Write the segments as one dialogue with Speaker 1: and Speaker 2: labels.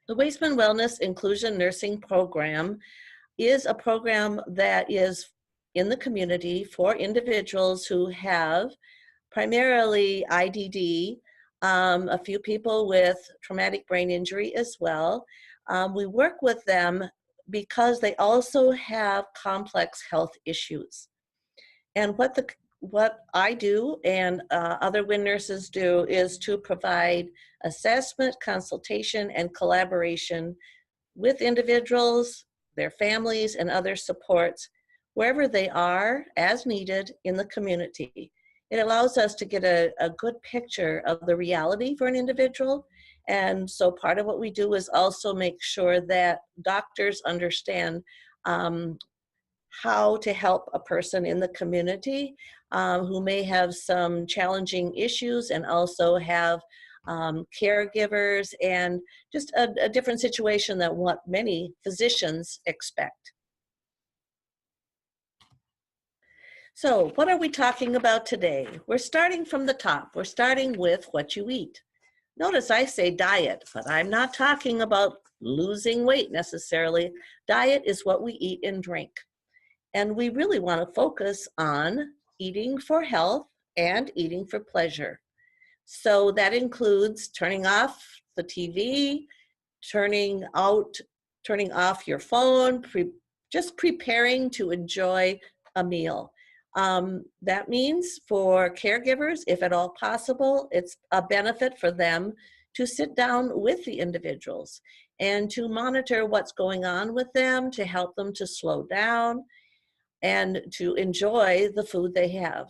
Speaker 1: The Waisman Wellness Inclusion Nursing Program is a program that is in the community for individuals who have primarily IDD, a few people with traumatic brain injury as well. We work with them because they also have complex health issues. And what I do and other WIN nurses do is to provide assessment, consultation, and collaboration with individuals, their families, and other supports wherever they are as needed in the community. It allows us to get a good picture of the reality for an individual. And so part of what we do is also make sure that doctors understand how to help a person in the community who may have some challenging issues and also have caregivers and just a different situation than what many physicians expect. So what are we talking about today? We're starting from the top. We're starting with what you eat. Notice I say diet, but I'm not talking about losing weight necessarily. Diet is what we eat and drink. And we really want to focus on eating for health and eating for pleasure. So that includes turning off the TV, turning off your phone, just preparing to enjoy a meal. That means for caregivers, if at all possible, it's a benefit for them to sit down with the individuals and to monitor what's going on with them, to help them to slow down and to enjoy the food they have.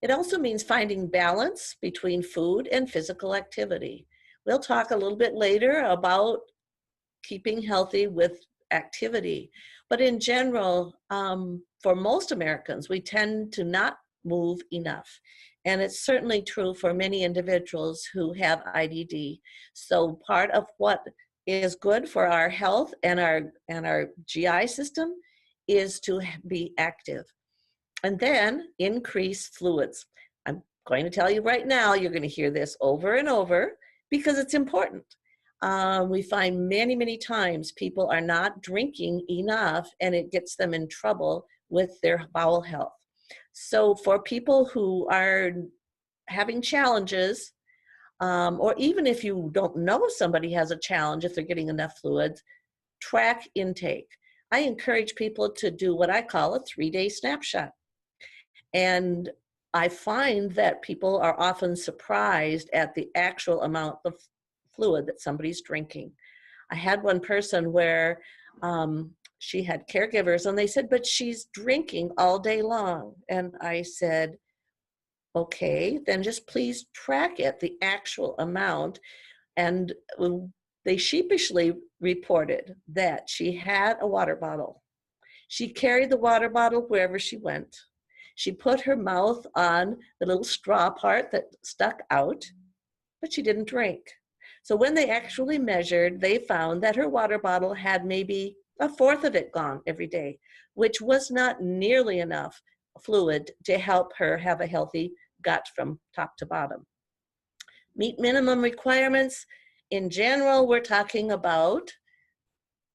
Speaker 1: It also means finding balance between food and physical activity. We'll talk a little bit later about keeping healthy with activity. But in general, for most Americans, we tend to not move enough. And it's certainly true for many individuals who have IDD. So part of what is good for our health and our GI system is to be active. And then increase fluids. I'm going to tell you right now, you're going to hear this over and over because it's important. We find many, many times people are not drinking enough and it gets them in trouble with their bowel health. So for people who are having challenges, or even if you don't know somebody has a challenge, if they're getting enough fluids, track intake. I encourage people to do what I call a 3-day snapshot. And I find that people are often surprised at the actual amount of fluid that somebody's drinking. I had one person where she had caregivers and they said, but she's drinking all day long. And I said, okay, then just please track it, the actual amount. And they sheepishly reported that she had a water bottle. She carried the water bottle wherever she went. She put her mouth on the little straw part that stuck out, but she didn't drink. So when they actually measured, they found that her water bottle had maybe a fourth of it gone every day, which was not nearly enough fluid to help her have a healthy gut from top to bottom. Meet minimum requirements. In general, we're talking about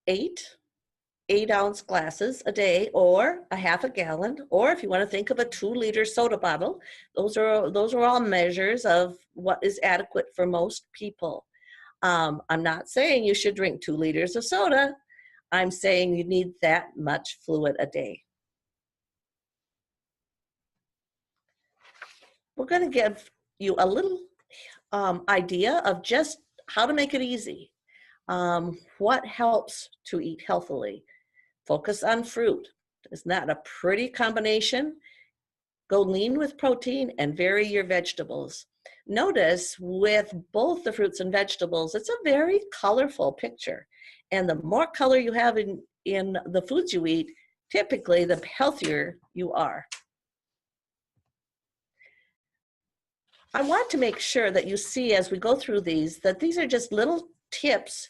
Speaker 1: 8-ounce glasses a day, or a half a gallon, or if you want to think of a 2-liter soda bottle, those are all measures of what is adequate for most people. I'm not saying you should drink 2 liters of soda. I'm saying you need that much fluid a day. We're going to give you a little idea of just how to make it easy. What helps to eat healthily? Focus on fruit. Isn't that a pretty combination? Go lean with protein and vary your vegetables. Notice with both the fruits and vegetables, it's a very colorful picture. And the more color you have in the foods you eat, typically the healthier you are. I want to make sure that you see as we go through these, that these are just little tips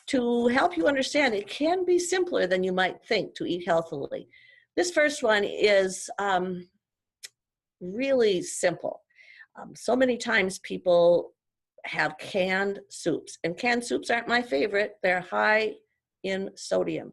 Speaker 1: to help you understand it can be simpler than you might think to eat healthily. This first one is really simple. So many times people have canned soups. And canned soups aren't my favorite. They're high in sodium.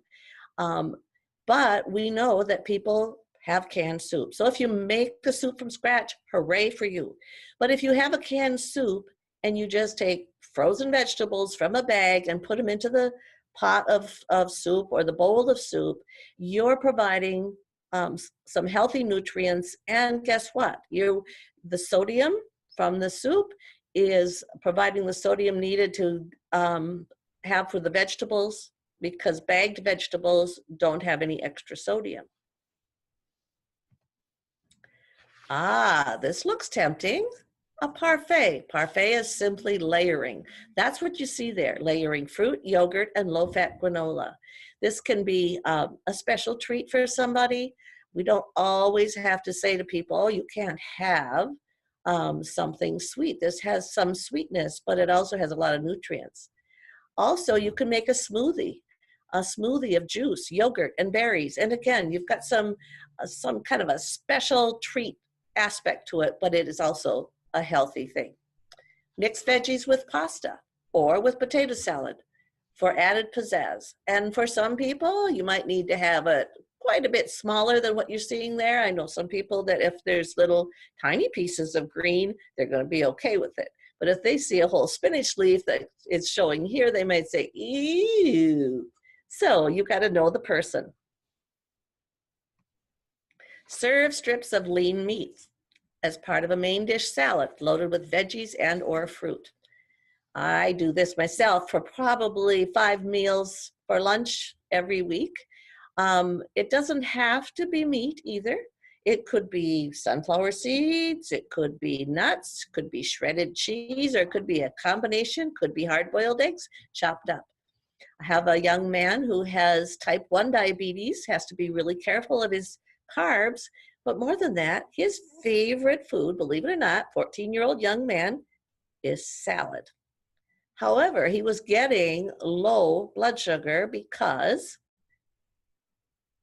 Speaker 1: But we know that people have canned soup. So if you make the soup from scratch, hooray for you. But if you have a canned soup and you just take frozen vegetables from a bag and put them into the pot of soup or the bowl of soup, you're providing some healthy nutrients. And guess what? The sodium from the soup is providing the sodium needed to have for the vegetables, because bagged vegetables don't have any extra sodium. Ah, this looks tempting. A parfait. Parfait is simply layering. That's what you see there, layering fruit, yogurt, and low-fat granola. This can be a special treat for somebody. We don't always have to say to people, oh, you can't have something sweet. This has some sweetness, but it also has a lot of nutrients. Also, you can make a smoothie of juice, yogurt, and berries. And again, you've got some kind of a special treat aspect to it, but it is also a healthy thing. Mix veggies with pasta or with potato salad for added pizzazz. And for some people, you might need to have it quite a bit smaller than what you're seeing there. I know some people that if there's little tiny pieces of green, they're going to be okay with it. But if they see a whole spinach leaf that it's showing here, they might say, ew. So you got to know the person. Serve strips of lean meat as part of a main dish salad loaded with veggies and or fruit. I do this myself for probably 5 meals for lunch every week. It doesn't have to be meat either. It could be sunflower seeds, it could be nuts, could be shredded cheese, or it could be a combination, could be hard-boiled eggs chopped up. I have a young man who has type 1 diabetes, has to be really careful of his carbs, but more than that, his favorite food, believe it or not, 14-year-old young man, is salad. However, he was getting low blood sugar because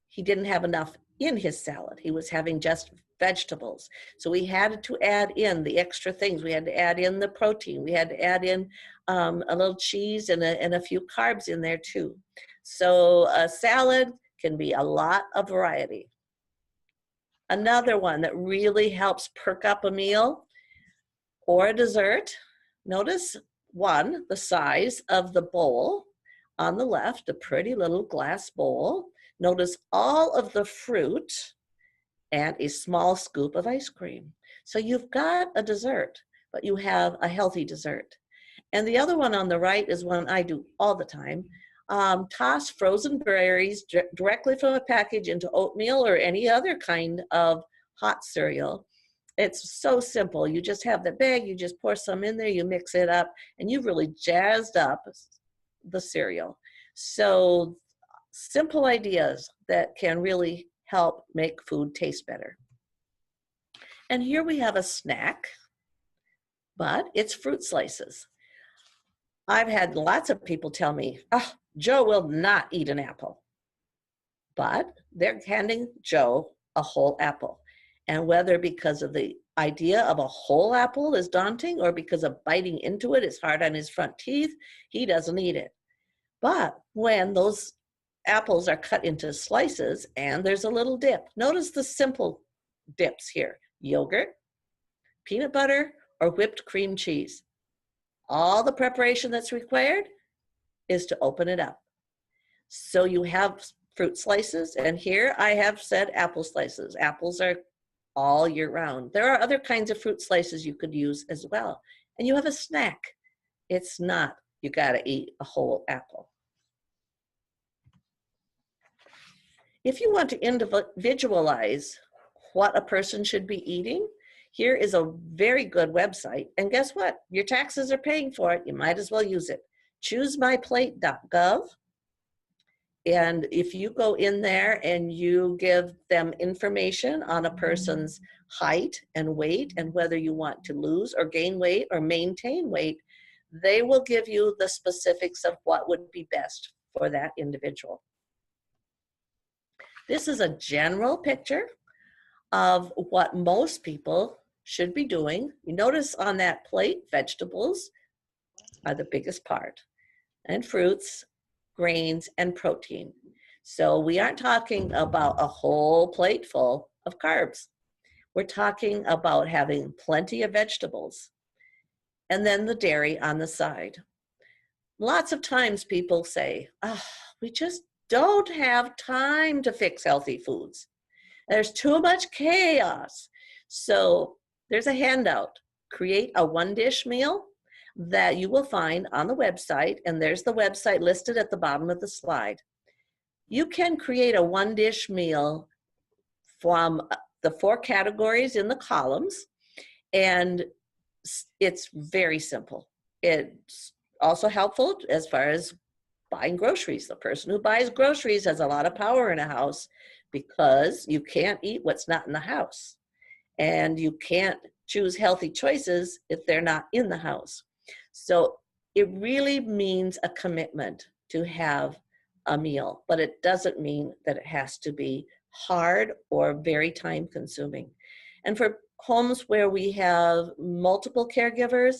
Speaker 1: he didn't have enough in his salad. He was having just vegetables. So we had to add in the extra things. We had to add in the protein. We had to add in a little cheese and a few carbs in there too. So a salad can be a lot of variety. Another one that really helps perk up a meal or a dessert. Notice one, the size of the bowl on the left, a pretty little glass bowl. Notice all of the fruit and a small scoop of ice cream. So you've got a dessert, but you have a healthy dessert. And the other one on the right is one I do all the time. Toss frozen berries directly from a package into oatmeal or any other kind of hot cereal. It's so simple. You just have the bag, you just pour some in there, you mix it up, and you've really jazzed up the cereal. So simple ideas that can really help make food taste better. And here we have a snack, but it's fruit slices. I've had lots of people tell me, oh, Joe will not eat an apple. But they're handing Joe a whole apple. And whether because of the idea of a whole apple is daunting or because of biting into it is hard on his front teeth, he doesn't eat it. But when those apples are cut into slices and there's a little dip, notice the simple dips here: yogurt, peanut butter, or whipped cream cheese. All the preparation that's required is to open it up. So you have fruit slices, and here I have said apple slices. Apples are all year round. There are other kinds of fruit slices you could use as well. And you have a snack. It's not, you gotta eat a whole apple. If you want to individualize what a person should be eating, here is a very good website. And guess what? Your taxes are paying for it. You might as well use it. ChooseMyPlate.gov. And if you go in there and you give them information on a person's height and weight and whether you want to lose or gain weight or maintain weight, they will give you the specifics of what would be best for that individual. This is a general picture of what most people should be doing. You notice on that plate, vegetables, are the biggest part, and fruits, grains, and protein. So we aren't talking about a whole plate full of carbs. We're talking about having plenty of vegetables and then the dairy on the side. Lots of times people say, oh, we just don't have time to fix healthy foods. There's too much chaos. So there's a handout. Create a one dish meal that you will find on the website, and there's the website listed at the bottom of the slide. You can create a one dish meal from the 4 categories in the columns, and it's very simple. It's also helpful as far as buying groceries. The person who buys groceries has a lot of power in a house because you can't eat what's not in the house. And you can't choose healthy choices if they're not in the house. So it really means a commitment to have a meal, but it doesn't mean that it has to be hard or very time consuming. And for homes where we have multiple caregivers,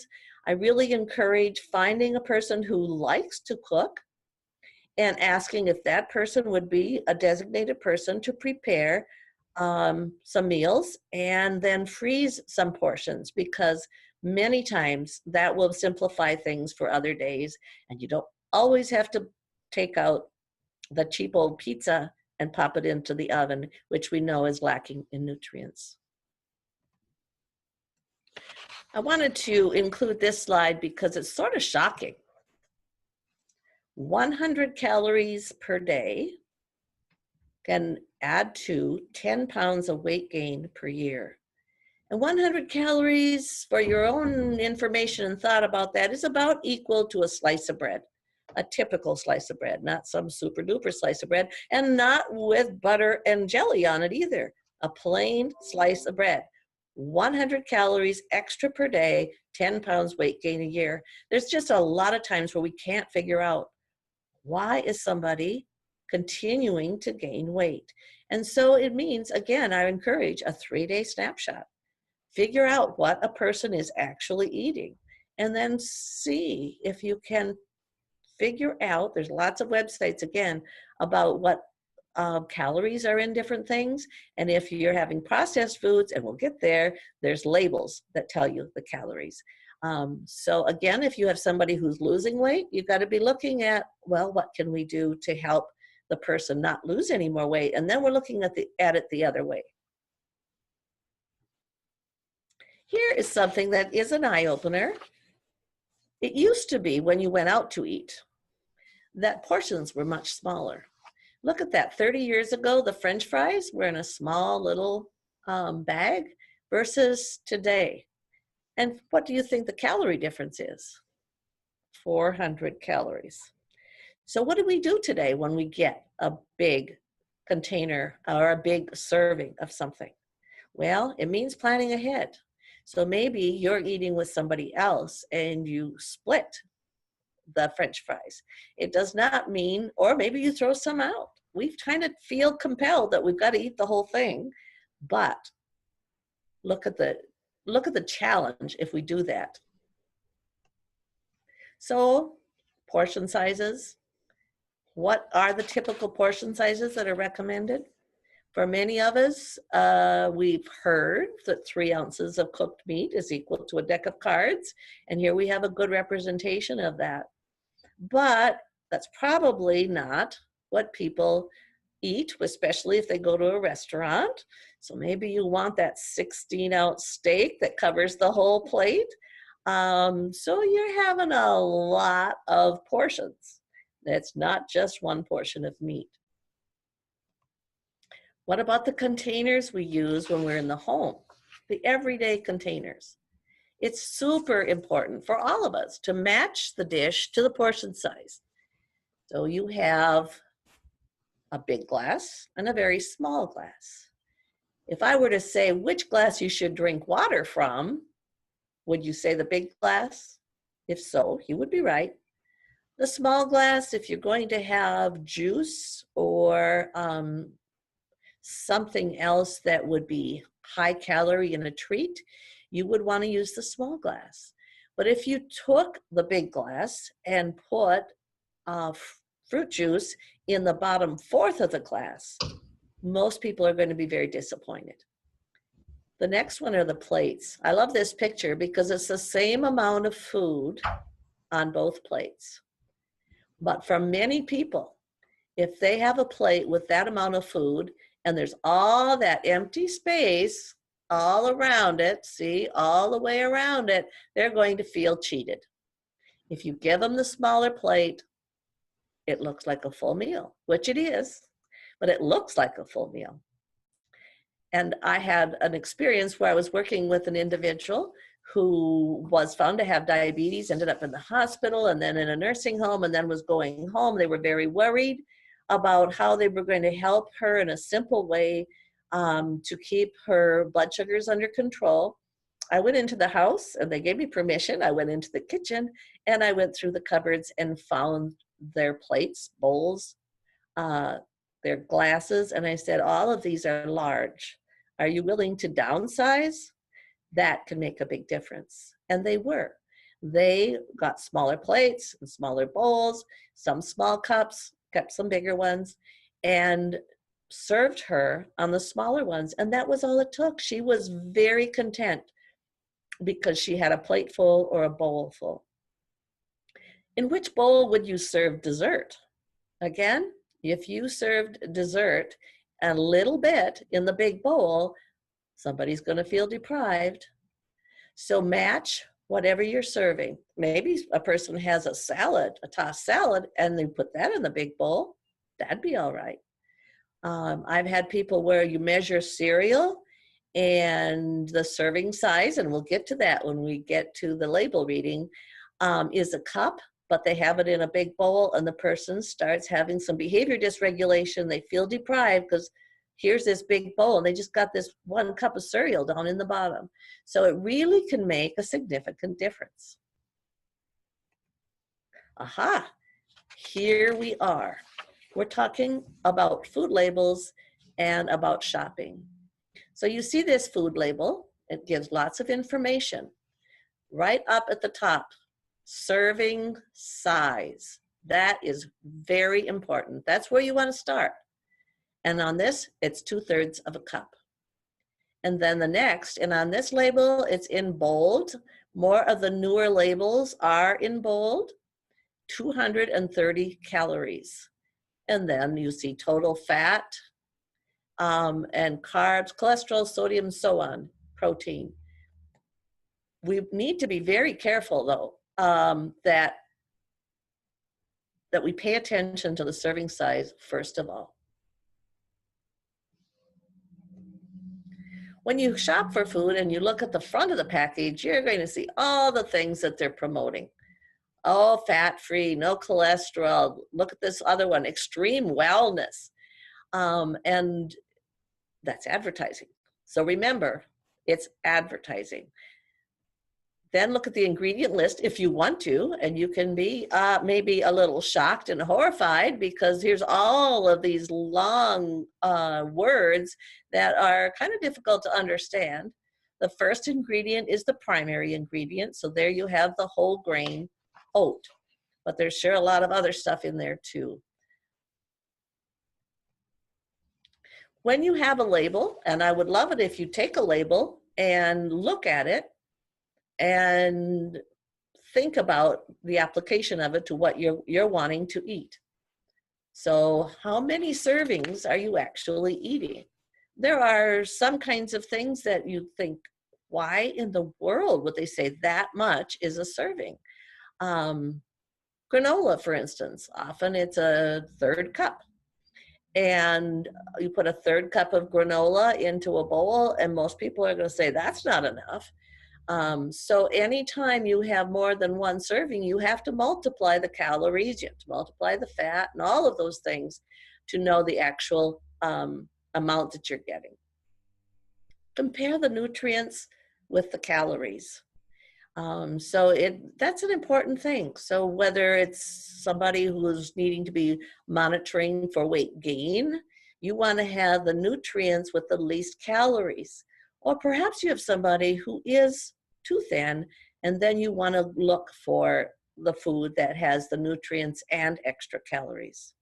Speaker 1: I really encourage finding a person who likes to cook and asking if that person would be a designated person to prepare some meals and then freeze some portions, because many times that will simplify things for other days, and you don't always have to take out the cheap old pizza and pop it into the oven, which we know is lacking in nutrients. I wanted to include this slide because it's sort of shocking. 100 calories per day can add to 10 pounds of weight gain per year. And 100 calories, for your own information and thought about that, is about equal to a slice of bread, a typical slice of bread, not some super duper slice of bread, and not with butter and jelly on it either. A plain slice of bread. 100 calories extra per day, 10 pounds weight gain a year. There's just a lot of times where we can't figure out, why is somebody continuing to gain weight? And so it means, again, I encourage a 3-day snapshot. Figure out what a person is actually eating, and then see if you can figure out, there's lots of websites, again, about what calories are in different things. And if you're having processed foods, and we'll get there, there's labels that tell you the calories. So again, if you have somebody who's losing weight, you've got to be looking at, well, what can we do to help the person not lose any more weight? And then we're looking at it the other way. Here is something that is an eye-opener. It used to be when you went out to eat, that portions were much smaller. Look at that. 30 years ago, the French fries were in a small little bag versus today. And what do you think the calorie difference is? 400 calories. So what do we do today when we get a big container or a big serving of something? Well, it means planning ahead. So maybe you're eating with somebody else and you split the French fries. It does not mean, or maybe you throw some out. We kind of feel compelled that we've got to eat the whole thing, but look at the challenge if we do that. So portion sizes. What are the typical portion sizes that are recommended? For many of us, we've heard that 3 ounces of cooked meat is equal to a deck of cards, and here we have a good representation of that. But that's probably not what people eat, especially if they go to a restaurant. So maybe you want that 16-ounce steak that covers the whole plate. So you're having a lot of portions. It's not just one portion of meat. What about the containers we use when we're in the home? The everyday containers. It's super important for all of us to match the dish to the portion size. So you have a big glass and a very small glass. If I were to say which glass you should drink water from, would you say the big glass? If so, you would be right. The small glass, if you're going to have juice or something else that would be high calorie and a treat, you would want to use the small glass. But if you took the big glass and put fruit juice in the bottom fourth of the glass, most people are going to be very disappointed. The next one are the plates. I love this picture because it's the same amount of food on both plates. But for many people, if they have a plate with that amount of food and there's all that empty space all around it, see, all the way around it, they're going to feel cheated. If you give them the smaller plate, it looks like a full meal, which it is, but it looks like a full meal. And I had an experience where I was working with an individual who was found to have diabetes, ended up in the hospital and then in a nursing home and then was going home. They were very worried about how they were going to help her in a simple way to keep her blood sugars under control. I went into the house and they gave me permission. I went into the kitchen and I went through the cupboards and found their plates, bowls, their glasses. And I said, all of these are large. Are you willing to downsize? That can make a big difference. And they were. They got smaller plates and smaller bowls, some small cups, kept some bigger ones, and served her on the smaller ones. And that was all it took. She was very content because she had a plate full or a bowl full. In which bowl would you serve dessert? Again, if you served dessert a little bit in the big bowl, somebody's going to feel deprived. So match whatever you're serving. Maybe a person has a salad, a tossed salad, and they put that in the big bowl. That'd be all right. I've had people where you measure cereal and the serving size, and we'll get to that when we get to the label reading, is a cup, but they have it in a big bowl and the person starts having some behavior dysregulation. They feel deprived because here's this big bowl and they just got this 1 cup of cereal down in the bottom. So it really can make a significant difference. Aha, here we are. We're talking about food labels and about shopping. So you see this food label, it gives lots of information. Right up at the top, serving size. That is very important. That's where you want to start. And on this, it's 2/3 of a cup. And then the next, and on this label, it's in bold. More of the newer labels are in bold, 230 calories. And then you see total fat and carbs, cholesterol, sodium, so on, protein. We need to be very careful though, that we pay attention to the serving size first of all. When you shop for food and you look at the front of the package, you're going to see all the things that they're promoting. Oh, fat-free, no cholesterol. Look at this other one, extreme wellness. And that's advertising. So remember, it's advertising. Then look at the ingredient list if you want to, and you can be maybe a little shocked and horrified because here's all of these long words that are kind of difficult to understand. The first ingredient is the primary ingredient, so there you have the whole grain oat, but there's sure a lot of other stuff in there too. When you have a label, and I would love it if you take a label and look at it, and think about the application of it to what you're wanting to eat. So how many servings are you actually eating? There are some kinds of things that you think, why in the world would they say that much is a serving? Granola, for instance, often it's a 1/3 cup. And you put a 1/3 cup of granola into a bowl, and most people are going to say that's not enough. So anytime you have more than one serving, you have to multiply the calories, you have to multiply the fat and all of those things to know the actual amount that you're getting. Compare the nutrients with the calories. So that's an important thing. So whether it's somebody who's needing to be monitoring for weight gain, you want to have the nutrients with the least calories. Or perhaps you have somebody who is too thin And then you want to look for the food that has the nutrients and extra calories.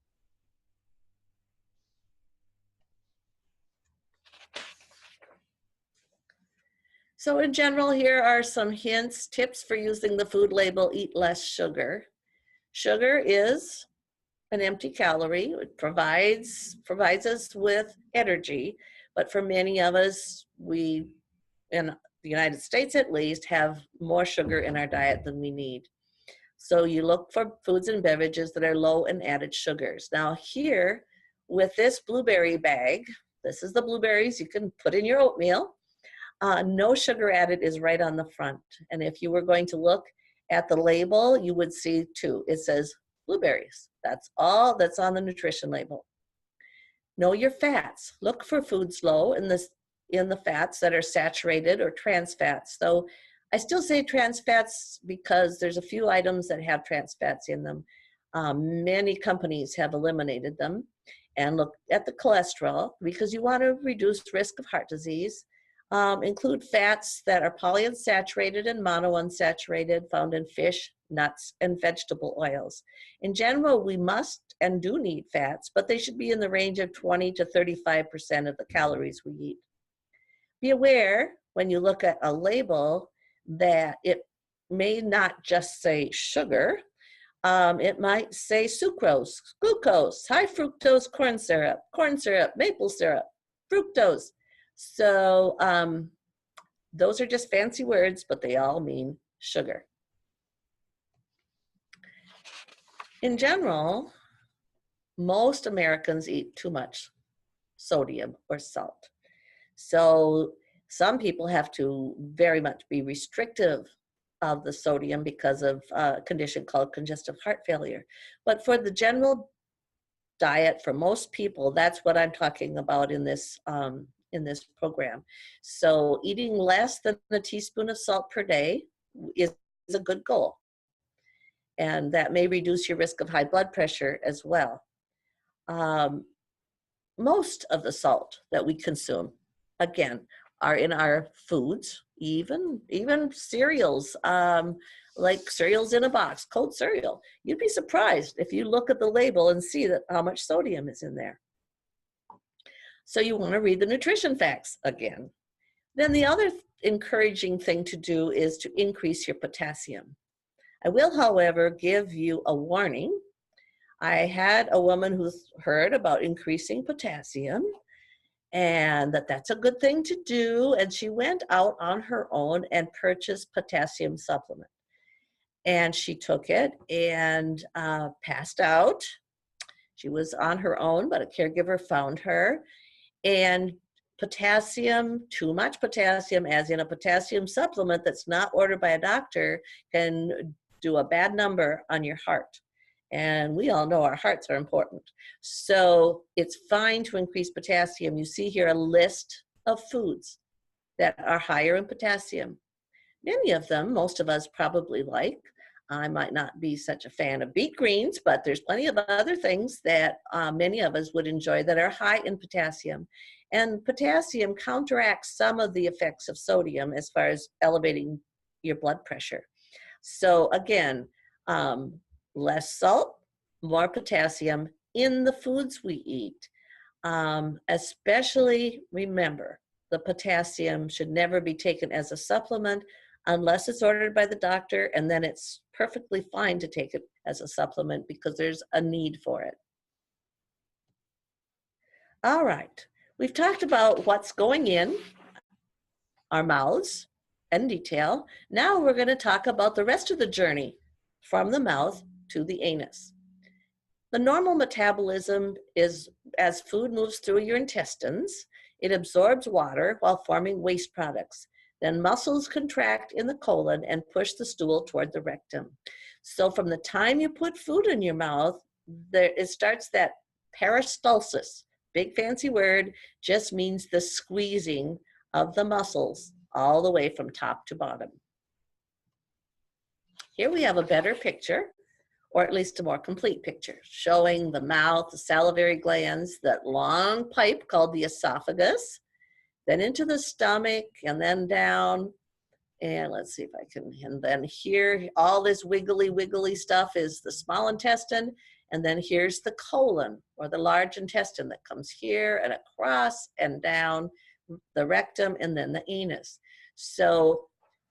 Speaker 1: So in general, here are some hints, tips for using the food label, eat less sugar. Sugar is an empty calorie. It provides us with energy, but for many of us, we, in the United States at least, have more sugar in our diet than we need. So you look for foods and beverages that are low in added sugars. Now here, with this blueberry bag, this is the blueberries you can put in your oatmeal. No sugar added is right on the front. And if you were going to look at the label, you would see two. It says blueberries. That's all that's on the nutrition label. Know your fats. Look for foods low in the fats that are saturated or trans fats. So I still say trans fats because there's a few items that have trans fats in them. Many companies have eliminated them. And look at the cholesterol because you want to reduce risk of heart disease. Include fats that are polyunsaturated and monounsaturated found in fish, nuts, and vegetable oils. In general, we must and do need fats, but they should be in the range of 20 to 35% of the calories we eat. Be aware when you look at a label that it may not just say sugar. It might say sucrose, glucose, high fructose corn syrup, maple syrup, fructose. So those are just fancy words, but they all mean sugar. In general, most Americans eat too much sodium or salt. So some people have to very much be restrictive of the sodium because of a condition called congestive heart failure. But for the general diet, for most people, that's what I'm talking about in this program. So eating less than a teaspoon of salt per day is a good goal. And that may reduce your risk of high blood pressure as well. Most of the salt that we consume, again, are in our foods, even cereals, like cereals in a box, cold cereal. You'd be surprised if you look at the label and see that how much sodium is in there. So you want to read the nutrition facts again. Then the other encouraging thing to do is to increase your potassium. I will, however, give you a warning. I had a woman who's heard about increasing potassium and that's a good thing to do. And she went out on her own and purchased potassium supplement. And she took it and passed out. She was on her own, but a caregiver found her. And potassium, too much potassium, as in a potassium supplement that's not ordered by a doctor, can do a bad number on your heart. And we all know our hearts are important. So it's fine to increase potassium. You see here a list of foods that are higher in potassium. Many of them, most of us probably like. I might not be such a fan of beet greens, but there's plenty of other things that many of us would enjoy that are high in potassium. And potassium counteracts some of the effects of sodium as far as elevating your blood pressure. So again, less salt, more potassium in the foods we eat. Especially remember, the potassium should never be taken as a supplement unless it's ordered by the doctor, and then it's perfectly fine to take it as a supplement because there's a need for it. All right, we've talked about what's going in our mouths in detail. Now we're going to talk about the rest of the journey from the mouth to the anus. The normal metabolism is as food moves through your intestines, it absorbs water while forming waste products. Then muscles contract in the colon and push the stool toward the rectum. So from the time you put food in your mouth, it starts that peristalsis. Big fancy word, just means the squeezing of the muscles all the way from top to bottom. Here we have a better picture, or at least a more complete picture, showing the mouth, the salivary glands, that long pipe called the esophagus, then into the stomach, and then down And let's see if I can, and then here, all this wiggly stuff is the small intestine. And then here's the colon, or the large intestine, that comes here and across and down the rectum and then the anus. So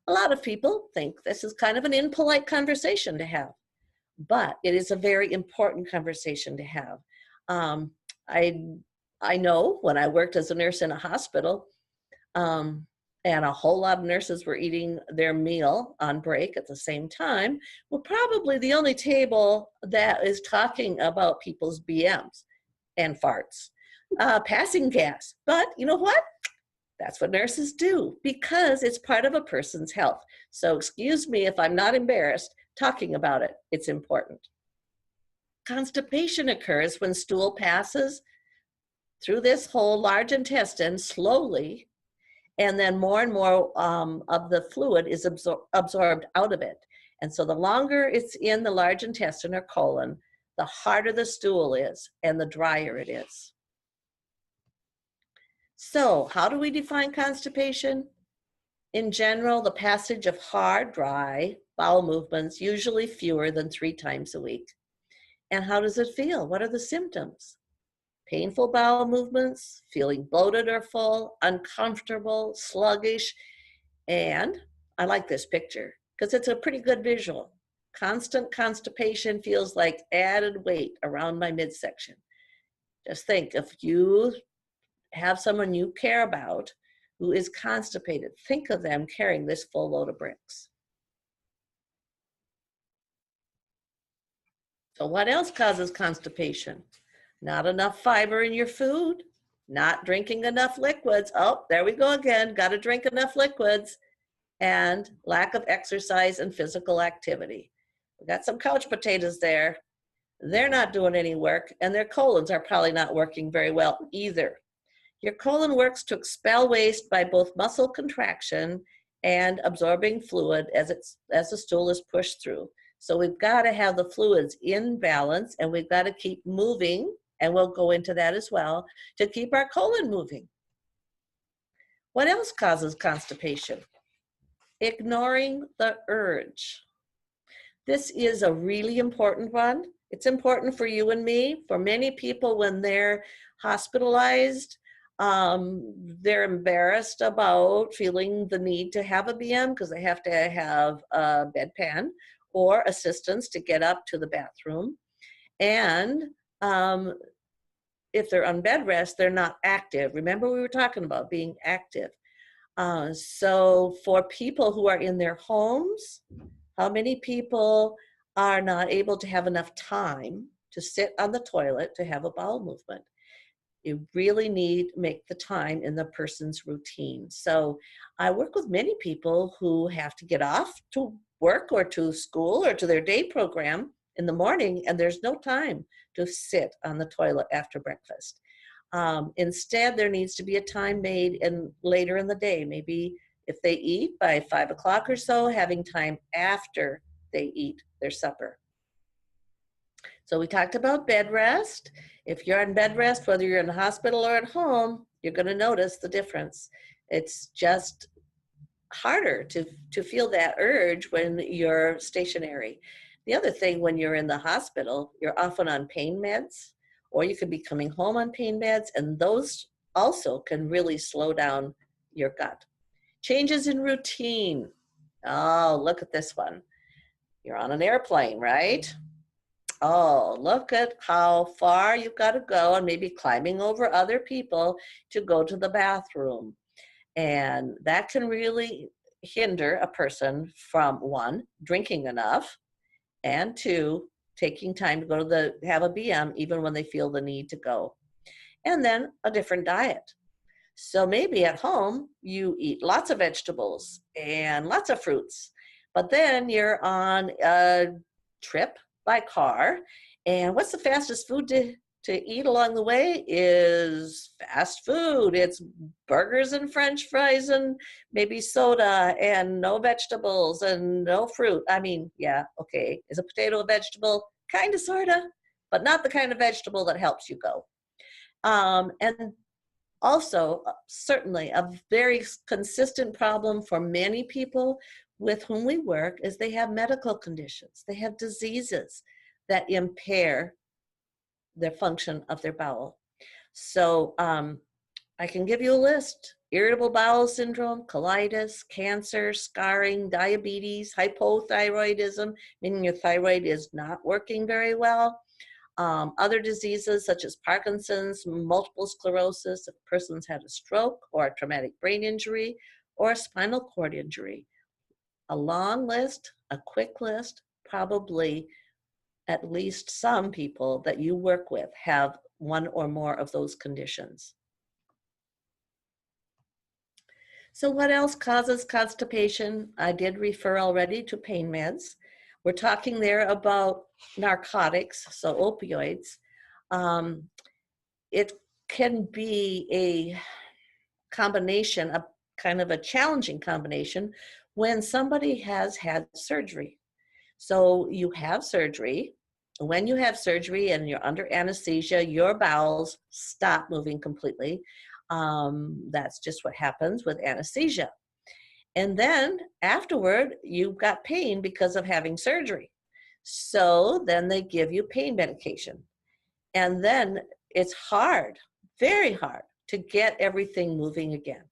Speaker 1: a lot of people think this is kind of an impolite conversation to have, but it is a very important conversation to have. I know when I worked as a nurse in a hospital, and a whole lot of nurses were eating their meal on break at the same time, we're probably the only table that is talking about people's BMs and farts, passing gas. But you know what? That's what nurses do, because it's part of a person's health. So excuse me if I'm not embarrassed talking about it. It's important. Constipation occurs when stool passes through this whole large intestine slowly, and then more and more of the fluid is absorbed out of it. And so the longer it's in the large intestine or colon, the harder the stool is and the drier it is. So how do we define constipation? In general, the passage of hard, dry bowel movements, usually fewer than 3 times a week. And how does it feel? What are the symptoms? Painful bowel movements, feeling bloated or full, uncomfortable, sluggish, and I like this picture because it's a pretty good visual. Constant constipation feels like added weight around my midsection. Just think, if you have someone you care about who is constipated, think of them carrying this full load of bricks. So what else causes constipation? Not enough fiber in your food, not drinking enough liquids. Oh, there we go again. Got to drink enough liquids. And lack of exercise and physical activity. We got some couch potatoes there. They're not doing any work, and their colons are probably not working very well either. Your colon works to expel waste by both muscle contraction and absorbing fluid as the stool is pushed through. So we've got to have the fluids in balance, and we've got to keep moving, and we'll go into that as well, to keep our colon moving. What else causes constipation? Ignoring the urge. This is a really important one. It's important for you and me. For many people, when they're hospitalized, they're embarrassed about feeling the need to have a BM because they have to have a bedpan or assistance to get up to the bathroom. And if they're on bed rest, they're not active. Remember, we were talking about being active. So for people who are in their homes, how many people are not able to have enough time to sit on the toilet to have a bowel movement? You really need to make the time in the person's routine. So I work with many people who have to get off to work or to school or to their day program in the morning, and there's no time to sit on the toilet after breakfast. Instead, there needs to be a time made later in the day, maybe if they eat by 5 o'clock or so, having time after they eat their supper. So we talked about bed rest. If you're on bed rest, whether you're in the hospital or at home, you're going to notice the difference. It's just harder to feel that urge when you're stationary. The other thing, when you're in the hospital, you're often on pain meds, or you could be coming home on pain meds, and those also can really slow down your gut. Changes in routine. Oh, look at this one. You're on an airplane, right? Oh, look at how far you've got to go, and maybe climbing over other people to go to the bathroom. And that can really hinder a person from, 1, drinking enough, and 2, taking time to go to have a BM even when they feel the need to go. And then a different diet. So maybe at home you eat lots of vegetables and lots of fruits, but then you're on a trip by car, and what's the fastest food to eat along the way is fast food. It's burgers and French fries and maybe soda and no vegetables and no fruit. I mean, yeah, okay, is a potato a vegetable? Kind of, sort of, but not the kind of vegetable that helps you go. And Also, certainly a very consistent problem for many people with whom we work is they have medical conditions. They have diseases that impair the function of their bowel. So I can give you a list: irritable bowel syndrome, colitis, cancer, scarring, diabetes, hypothyroidism, meaning your thyroid is not working very well. Other diseases such as Parkinson's, multiple sclerosis, if a person's had a stroke or a traumatic brain injury or a spinal cord injury. A long list, a quick list, probably at least some people that you work with have one or more of those conditions. So what else causes constipation? I did refer already to pain meds. We're talking there about narcotics, so opioids. It can be a combination, a kind of a challenging combination when somebody has had surgery. So you have surgery. When you have surgery and you're under anesthesia, your bowels stop moving completely. That's just what happens with anesthesia. And then afterward, you've got pain because of having surgery. So then they give you pain medication. And then it's hard, very hard, to get everything moving again.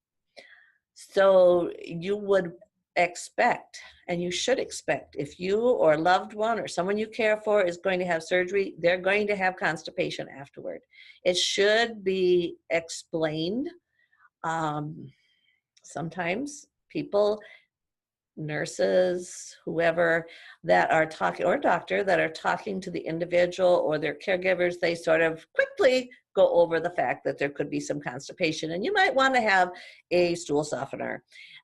Speaker 1: So you would expect, and you should expect, if you or a loved one or someone you care for is going to have surgery, they're going to have constipation afterward. It should be explained. Sometimes people, nurses, whoever that are talking, or doctor that are talking to the individual or their caregivers, they sort of quickly go over the fact that there could be some constipation and you might want to have a stool softener,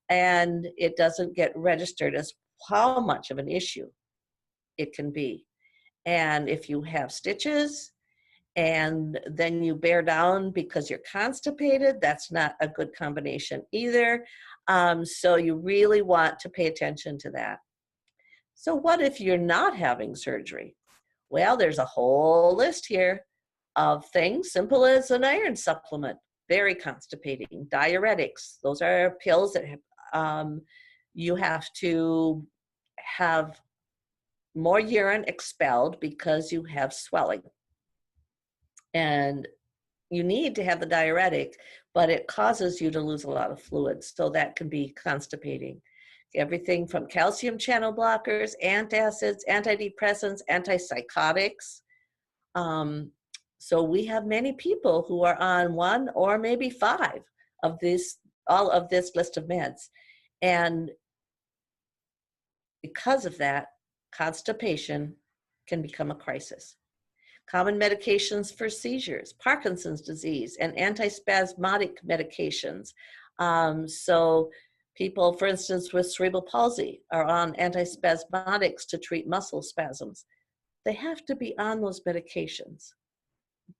Speaker 1: and it doesn't get registered as how much of an issue it can be. And if you have stitches and then you bear down because you're constipated, that's not a good combination either. So you really want to pay attention to that. So what if you're not having surgery? Well, there's a whole list here of things, simple as an iron supplement, very constipating. Diuretics, those are pills that you have to have more urine expelled because you have swelling. And you need to have the diuretic, but it causes you to lose a lot of fluids, so that can be constipating. Everything from calcium channel blockers, antacids, antidepressants, antipsychotics. So we have many people who are on one or maybe five of this, all of this list of meds. And because of that, constipation can become a crisis. Common medications for seizures, Parkinson's disease, and antispasmodic medications. So people, for instance, with cerebral palsy are on antispasmodics to treat muscle spasms. They have to be on those medications,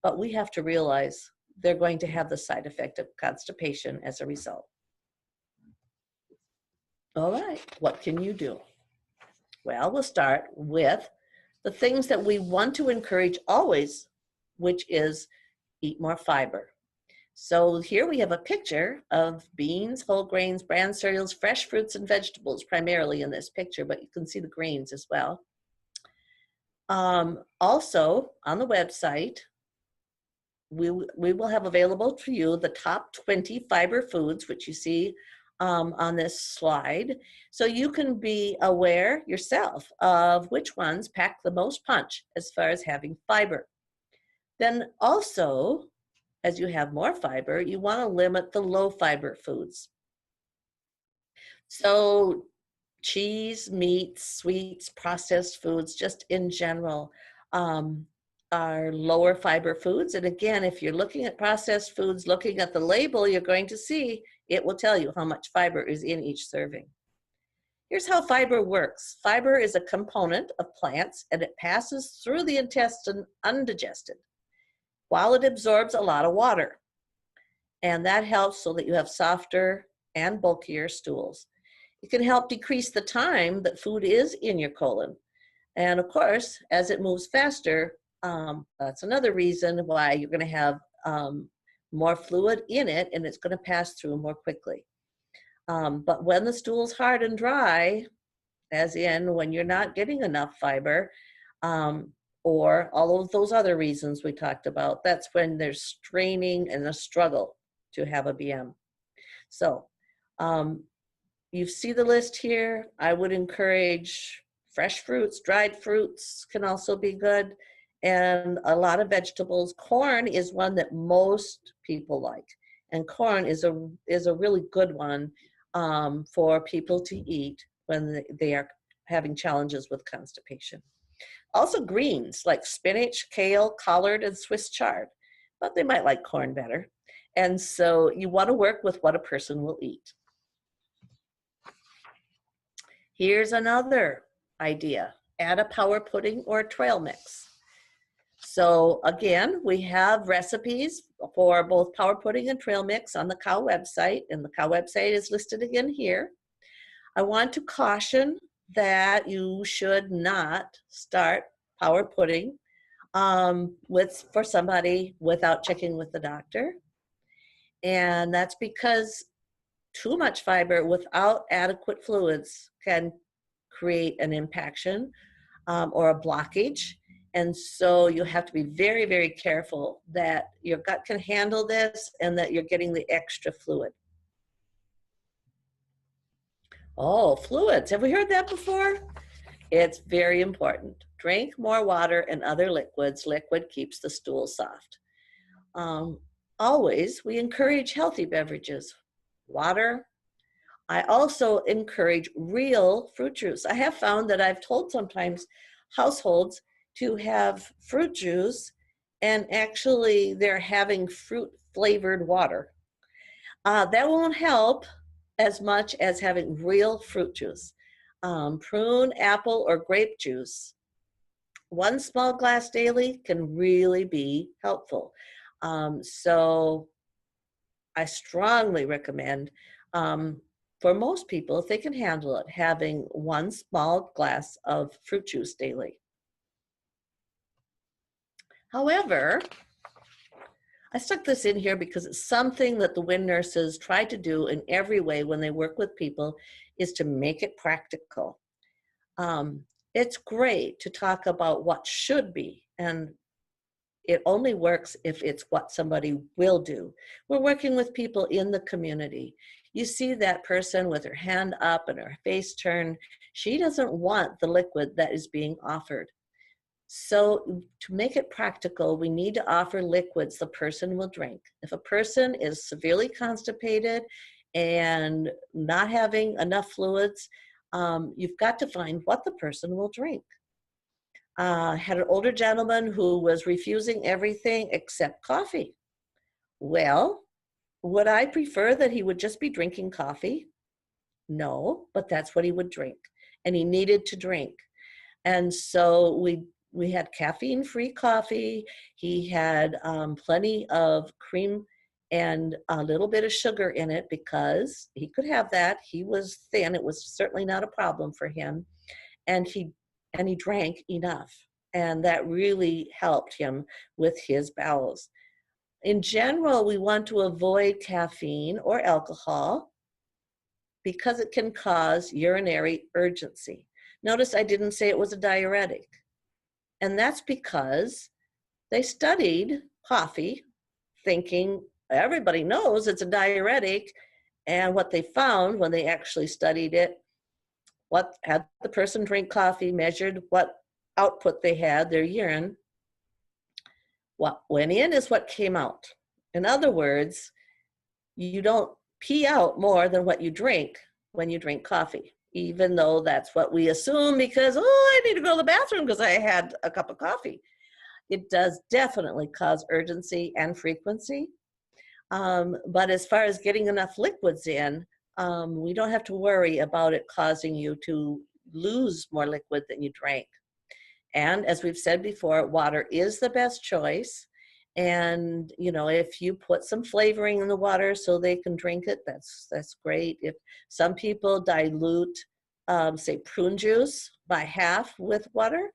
Speaker 1: but we have to realize they're going to have the side effect of constipation as a result. All right, what can you do? Well, we'll start with the things that we want to encourage always, which is eat more fiber. So here we have a picture of beans, whole grains, bran cereals, fresh fruits and vegetables, primarily in this picture, but you can see the grains as well. Also, on the website, we will have available to you the top 20 fiber foods, which you see on this slide. So you can be aware yourself of which ones pack the most punch as far as having fiber. Then also, as you have more fiber, you want to limit the low fiber foods. So cheese, meats, sweets, processed foods, just in general, are lower fiber foods. And again, if you're looking at processed foods, looking at the label, you're going to see it will tell you how much fiber is in each serving. Here's how fiber works. Fiber is a component of plants and it passes through the intestine undigested while it absorbs a lot of water. And that helps so that you have softer and bulkier stools. It can help decrease the time that food is in your colon. And of course, as it moves faster, that's another reason why you're going to have more fluid in it, and it's going to pass through more quickly. But when the stool's hard and dry, as in when you're not getting enough fiber, or all of those other reasons we talked about, that's when there's straining and a struggle to have a BM. So you see the list here. I would encourage fresh fruits, dried fruits can also be good, and a lot of vegetables. Corn is one that most people like, and corn is a really good one for people to eat when they are having challenges with constipation. Also greens like spinach, kale, collard, and Swiss chard, but they might like corn better. And so you want to work with what a person will eat. Here's another idea. Add a power pudding or a trail mix. So again, we have recipes for both power pudding and trail mix on the COW website, and the COW website is listed again here. I want to caution that you should not start power pudding for somebody without checking with the doctor. And that's because too much fiber without adequate fluids can create an impaction or a blockage. And so you have to be very, very careful that your gut can handle this and that you're getting the extra fluid. Oh, fluids. Have we heard that before? It's very important. Drink more water and other liquids. Liquid keeps the stool soft. Always, we encourage healthy beverages. Water. I also encourage real fruit juice. I have found that I've told sometimes households to have fruit juice, and actually they're having fruit flavored water. That won't help as much as having real fruit juice. Prune, apple, or grape juice. 1 small glass daily can really be helpful. So I strongly recommend, for most people, if they can handle it, having 1 small glass of fruit juice daily. However, I stuck this in here because it's something that the WIN nurses try to do in every way when they work with people, is to make it practical. It's great to talk about what should be, and it only works if it's what somebody will do. We're working with people in the community. You see that person with her hand up and her face turned. She doesn't want the liquid that is being offered. So to make it practical, we need to offer liquids the person will drink. If a person is severely constipated and not having enough fluids, you've got to find what the person will drink. Had an older gentleman who was refusing everything except coffee. Well, would I prefer that he would just be drinking coffee? No, but that's what he would drink, and he needed to drink. And so we had caffeine-free coffee. He had plenty of cream and a little bit of sugar in it because he could have that. He was thin. It was certainly not a problem for him. And he drank enough. And that really helped him with his bowels. In general, we want to avoid caffeine or alcohol because it can cause urinary urgency. Notice I didn't say it was a diuretic. And that's because they studied coffee thinking everybody knows it's a diuretic. And what they found when they actually studied it, what had the person drink coffee, measured what output they had, their urine, what went in is what came out. In other words, you don't pee out more than what you drink when you drink coffee, even though that's what we assume because, oh, I need to go to the bathroom because I had a cup of coffee. It does definitely cause urgency and frequency. But as far as getting enough liquids in, we don't have to worry about it causing you to lose more liquid than you drank. And as we've said before, water is the best choice. And, you know, if you put some flavoring in the water so they can drink it, that's great. If some people dilute, say, prune juice by half with water,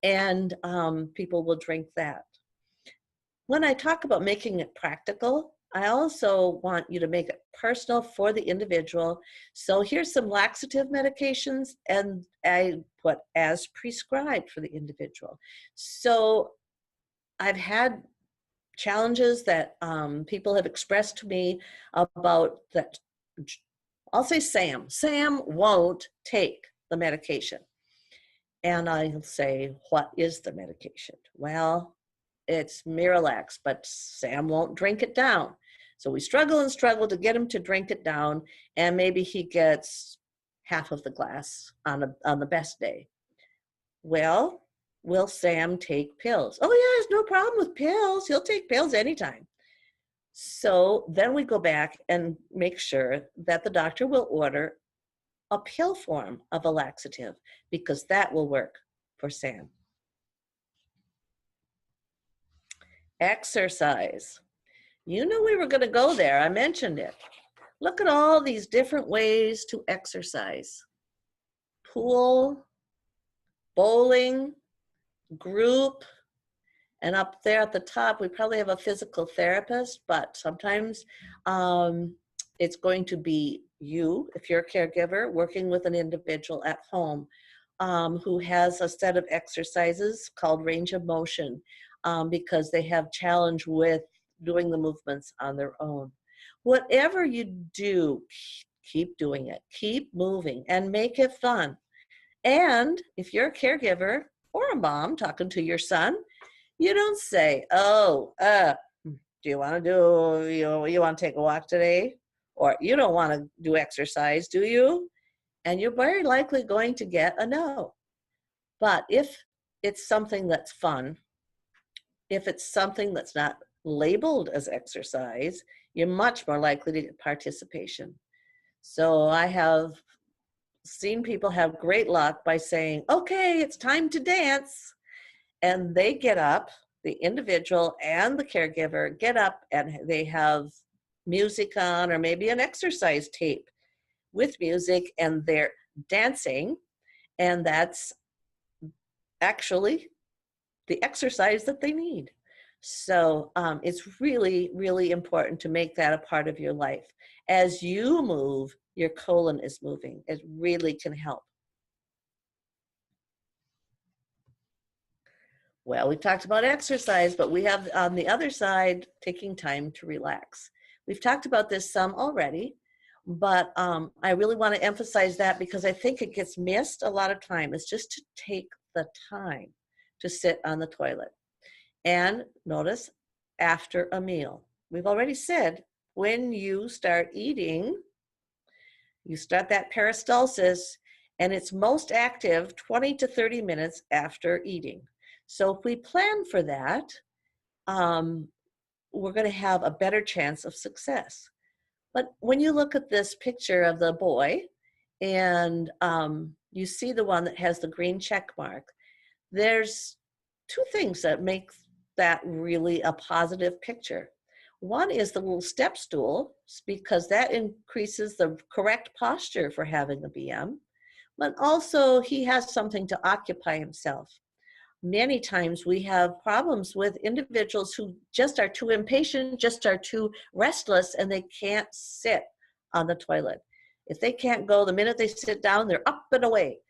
Speaker 1: and people will drink that. When I talk about making it practical, I also want you to make it personal for the individual. So here's some laxative medications, and I put as prescribed for the individual. So I've had challenges that people have expressed to me about that. I'll say Sam won't take the medication. And I'll say, what is the medication? Well, it's Miralax, but Sam won't drink it down. So we struggle and struggle to get him to drink it down, and maybe he gets half of the glass on the best day. Well, will Sam take pills? Oh yeah, there's no problem with pills. He'll take pills anytime. So then we go back and make sure that the doctor will order a pill form of a laxative, because that will work for Sam. Exercise. You knew we were going to go there. I mentioned it. Look at all these different ways to exercise. Pool, bowling, group, and up there at the top, we probably have a physical therapist, but sometimes it's going to be you, if you're a caregiver, working with an individual at home who has a set of exercises called range of motion because they have challenge with doing the movements on their own. Whatever you do, keep doing it. Keep moving and make it fun. And if you're a caregiver or a mom talking to your son, you don't say, oh, do you want to do, you want to take a walk today? Or you don't want to do exercise, do you? And you're very likely going to get a no. But if it's something that's fun, if it's something that's not labeled as exercise, you're much more likely to get participation. So I have seen people have great luck by saying, okay, it's time to dance. And they get up, the individual and the caregiver get up, and they have music on, or maybe an exercise tape with music, and they're dancing. And that's actually the exercise that they need. So it's really, really important to make that a part of your life. As you move, your colon is moving. It really can help. Well, we talked about exercise, but we have on the other side, taking time to relax. We've talked about this some already, but I really want to emphasize that because I think it gets missed a lot of time. It's just to take the time to sit on the toilet. And notice, after a meal. We've already said, when you start eating, you start that peristalsis, and it's most active 20 to 30 minutes after eating. So if we plan for that, we're going to have a better chance of success. But when you look at this picture of the boy, and you see the one that has the green check mark, there's two things that make that really a positive picture. One is the little step stool, because that increases the correct posture for having a BM, but also he has something to occupy himself. Many times we have problems with individuals who just are too impatient, just are too restless, and they can't sit on the toilet. If they can't go, the minute they sit down, they're up and away.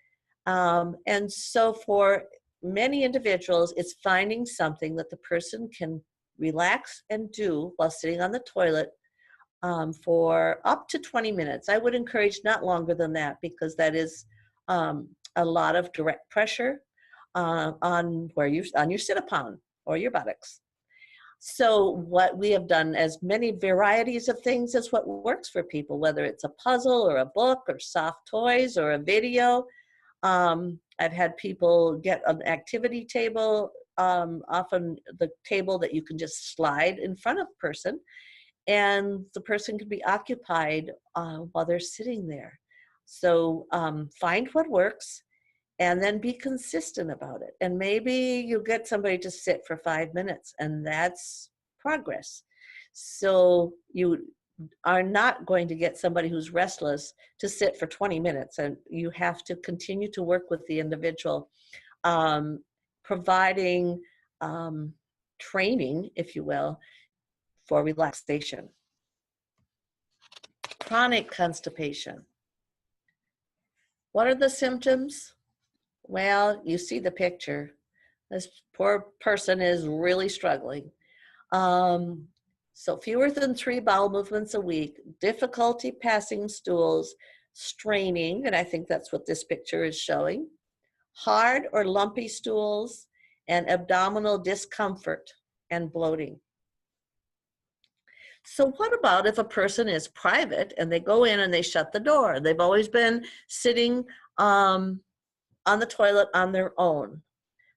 Speaker 1: And so for many individuals, it's finding something that the person can relax and do while sitting on the toilet for up to 20 minutes. I would encourage not longer than that, because that is a lot of direct pressure on your sit-upon or your buttocks. So what we have done, as many varieties of things as what works for people, whether it's a puzzle or a book or soft toys or a video. I've had people get an activity table, often the table that you can just slide in front of a person, and the person can be occupied while they're sitting there. So find what works, and then be consistent about it. And maybe you'll get somebody to sit for 5 minutes, and that's progress. So you are not going to get somebody who's restless to sit for 20 minutes, and you have to continue to work with the individual, providing training, if you will, for relaxation. Chronic constipation. What are the symptoms? Well, you see the picture. This poor person is really struggling. So fewer than 3 bowel movements a week, difficulty passing stools, straining, and I think that's what this picture is showing, hard or lumpy stools, and abdominal discomfort and bloating. So what about if a person is private and they go in and they shut the door? They've always been sitting on the toilet on their own.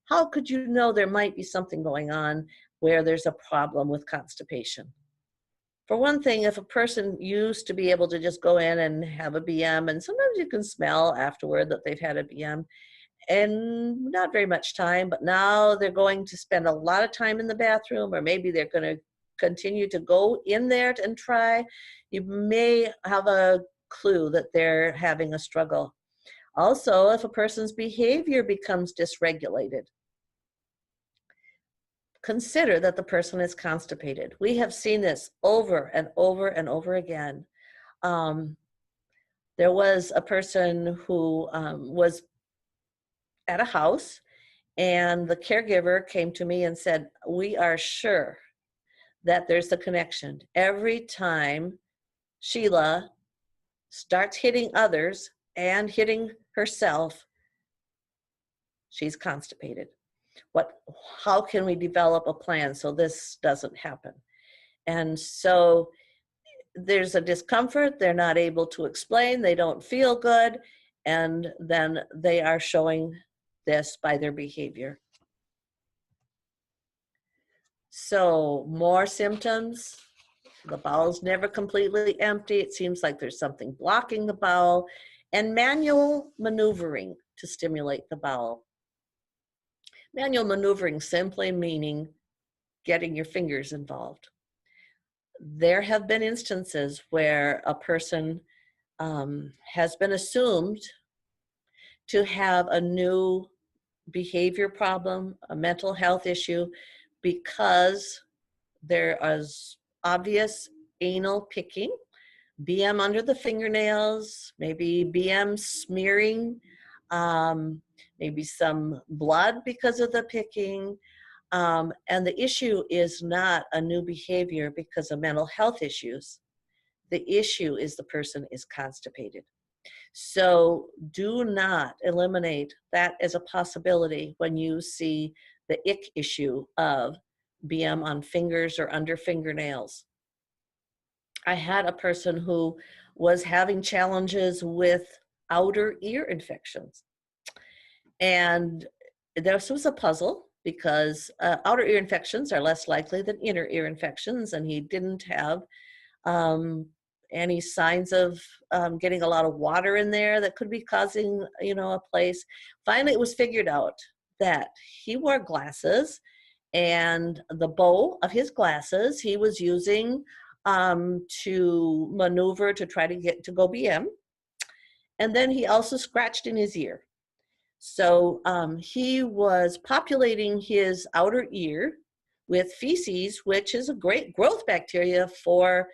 Speaker 1: How could you know there might be something going on where there's a problem with constipation? For one thing, if a person used to be able to just go in and have a BM, and sometimes you can smell afterward that they've had a BM, and not very much time, but now they're going to spend a lot of time in the bathroom, or maybe they're going to continue to go in there and try, you may have a clue that they're having a struggle. Also, if a person's behavior becomes dysregulated, consider that the person is constipated. We have seen this over and over and over again. There was a person who was at a house, and the caregiver came to me and said, we are sure that there's a connection. Every time Sheila starts hitting others and hitting herself, she's constipated. How can we develop a plan so this doesn't happen? And so there's a discomfort, they're not able to explain, they don't feel good, and then they are showing this by their behavior. So more symptoms, the bowel's never completely empty, it seems like there's something blocking the bowel, and manual maneuvering to stimulate the bowel. Manual maneuvering simply meaning getting your fingers involved. There have been instances where a person has been assumed to have a new behavior problem, a mental health issue, because there is obvious anal picking, BM under the fingernails, maybe BM smearing, maybe some blood because of the picking. And the issue is not a new behavior because of mental health issues. The issue is the person is constipated. So do not eliminate that as a possibility when you see the ick issue of BM on fingers or under fingernails. I had a person who was having challenges with outer ear infections. And this was a puzzle because outer ear infections are less likely than inner ear infections, and he didn't have any signs of getting a lot of water in there that could be causing, a place. Finally, it was figured out that he wore glasses, and the bow of his glasses he was using to maneuver to try to get to go BM. And then he also scratched in his ear. So he was populating his outer ear with feces, which is a great growth bacteria for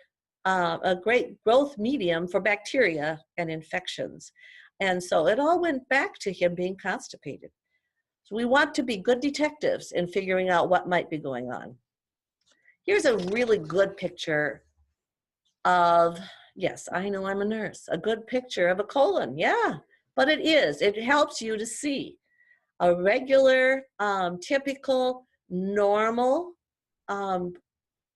Speaker 1: a great growth medium for bacteria and infections. And so it all went back to him being constipated. So we want to be good detectives in figuring out what might be going on. Here's a really good picture of, yes, I know I'm a nurse, a good picture of a colon, yeah, but it helps you to see a regular, typical, normal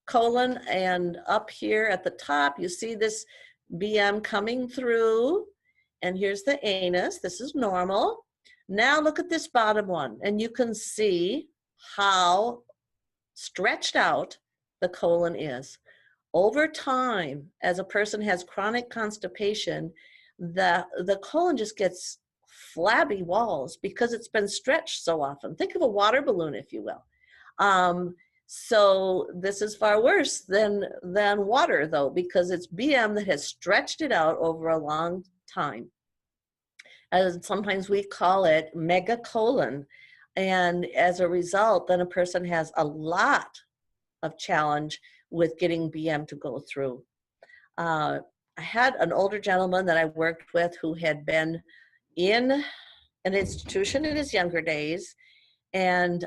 Speaker 1: colon, and up here at the top, you see this BM coming through, and here's the anus, this is normal. Now look at this bottom one, and you can see how stretched out the colon is. Over time, as a person has chronic constipation, the colon just gets flabby walls because it's been stretched so often. Think of a water balloon, if you will. So this is far worse than water, though, because it's BM that has stretched it out over a long time. As sometimes we call it megacolon. And as a result, then a person has a lot of challenge with getting BM to go through. I had an older gentleman that I worked with who had been in an institution in his younger days, and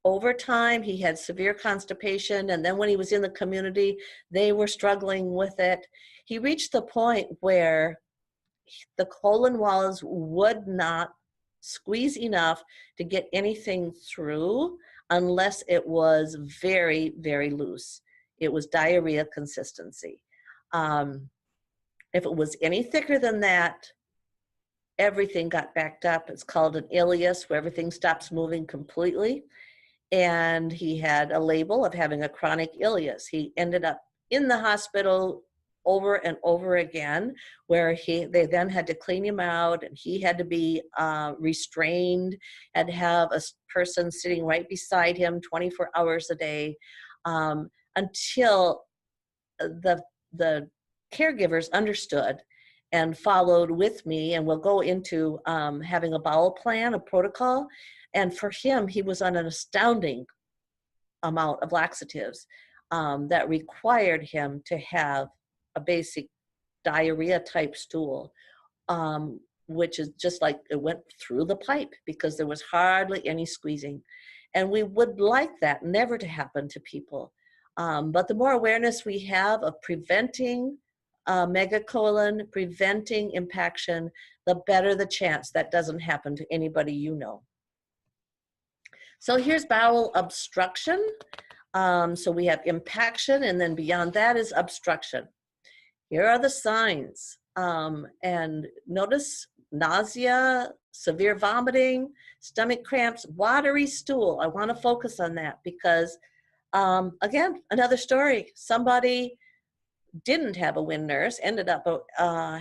Speaker 1: over time he had severe constipation, and then when he was in the community, they were struggling with it. He reached the point where the colon walls would not squeeze enough to get anything through unless it was very, very loose. It was diarrhea consistency. If it was any thicker than that, everything got backed up. It's called an ileus, where everything stops moving completely. And he had a label of having a chronic ileus. He ended up in the hospital over and over again, where they then had to clean him out, and he had to be restrained, had to have a person sitting right beside him 24 hours a day, until the caregivers understood and followed with me. And we'll go into having a bowel plan, a protocol. And for him, he was on an astounding amount of laxatives that required him to have a basic diarrhea type stool, which is just like it went through the pipe because there was hardly any squeezing. And we would like that never to happen to people. But the more awareness we have of preventing megacolon, preventing impaction, the better the chance that doesn't happen to anybody you know. So here's bowel obstruction. So we have impaction, and then beyond that is obstruction. Here are the signs. And notice nausea, severe vomiting, stomach cramps, watery stool. I want to focus on that because, again, another story. Somebody didn't have a Winn nurse, ended up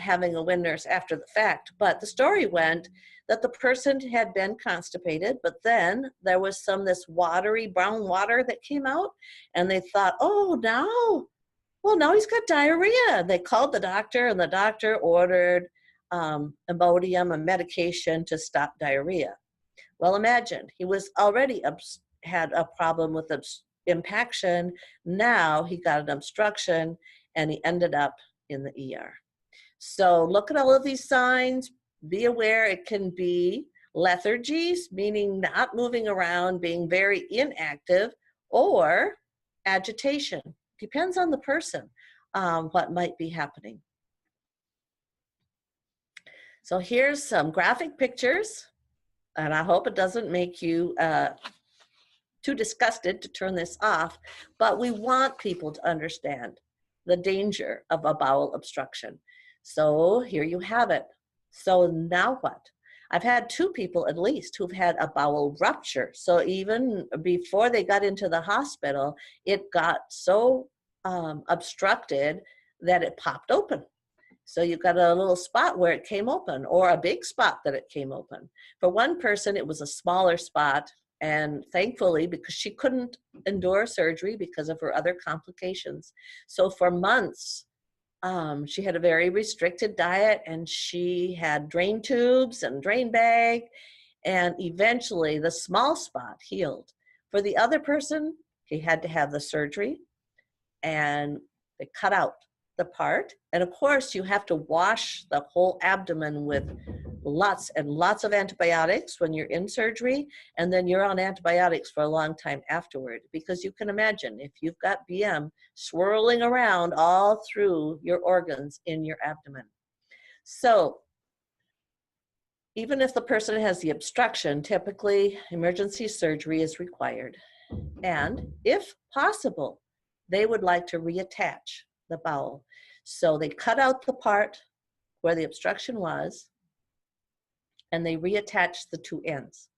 Speaker 1: having a Winn nurse after the fact. But the story went that the person had been constipated, but then there was this watery brown water that came out, and they thought, oh, now he's got diarrhea. They called the doctor, and the doctor ordered Imodium, a medication to stop diarrhea. Well, imagine, he was already had a problem with impaction. Now he got an obstruction, and he ended up in the ER. So look at all of these signs. Be aware it can be lethargy, meaning not moving around, being very inactive, or agitation. Depends on the person, what might be happening. So here's some graphic pictures, and I hope it doesn't make you too disgusted to turn this off, but we want people to understand the danger of a bowel obstruction. So here you have it. So now what? I've had 2 people at least who've had a bowel rupture. So even before they got into the hospital, it got so obstructed that it popped open. So you've got a little spot where it came open, or a big spot that it came open. For one person, it was a smaller spot, and thankfully, because she couldn't endure surgery because of her other complications. So for months, she had a very restricted diet, and she had drain tubes and drain bag, and eventually the small spot healed. For the other person, he had to have the surgery, and they cut out the part. And of course, you have to wash the whole abdomen with lots and lots of antibiotics when you're in surgery, and then you're on antibiotics for a long time afterward, because you can imagine if you've got BM swirling around all through your organs in your abdomen. So even if the person has the obstruction, typically emergency surgery is required. And if possible, they would like to reattach the bowel. So they cut out the part where the obstruction was, and they reattach the 2 ends.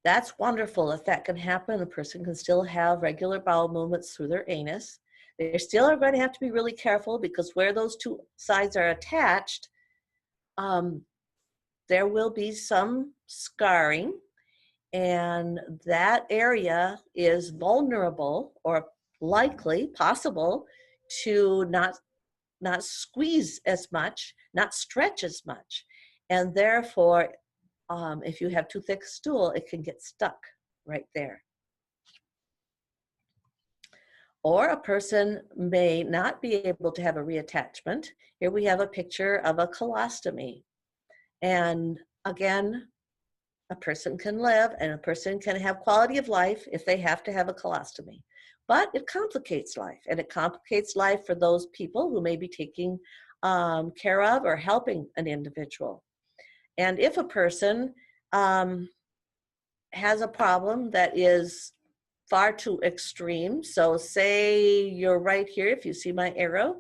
Speaker 1: That's wonderful if that can happen. A person can still have regular bowel movements through their anus. They still are going to have to be really careful, because where those 2 sides are attached, there will be some scarring, and that area is vulnerable, or likely possible, to not squeeze as much, not stretch as much. And therefore, if you have too thick stool, it can get stuck right there. Or a person may not be able to have a reattachment. Here we have a picture of a colostomy. And again, a person can live and a person can have quality of life if they have to have a colostomy. But it complicates life, and it complicates life for those people who may be taking care of or helping an individual. And if a person has a problem that is far too extreme, so say you're right here, if you see my arrow,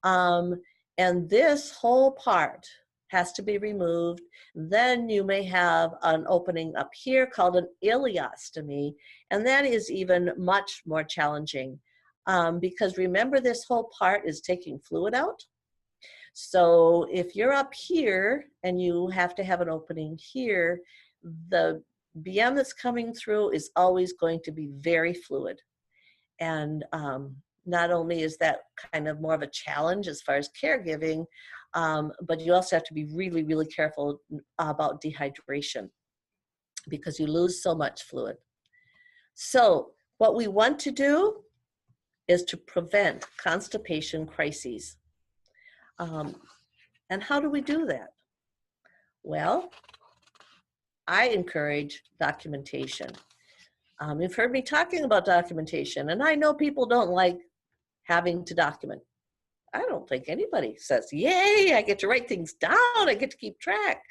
Speaker 1: and this whole part has to be removed, then you may have an opening up here called an ileostomy, and that is even much more challenging because remember, this whole part is taking fluid out. So if you're up here and you have to have an opening here, the BM that's coming through is always going to be very fluid. And not only is that kind of more of a challenge as far as caregiving, but you also have to be really, really careful about dehydration because you lose so much fluid. So what we want to do is to prevent constipation crises. And how do we do that? Well, I encourage documentation. You've heard me talking about documentation, and I know people don't like having to document. I don't think anybody says, yay, I get to write things down, I get to keep track.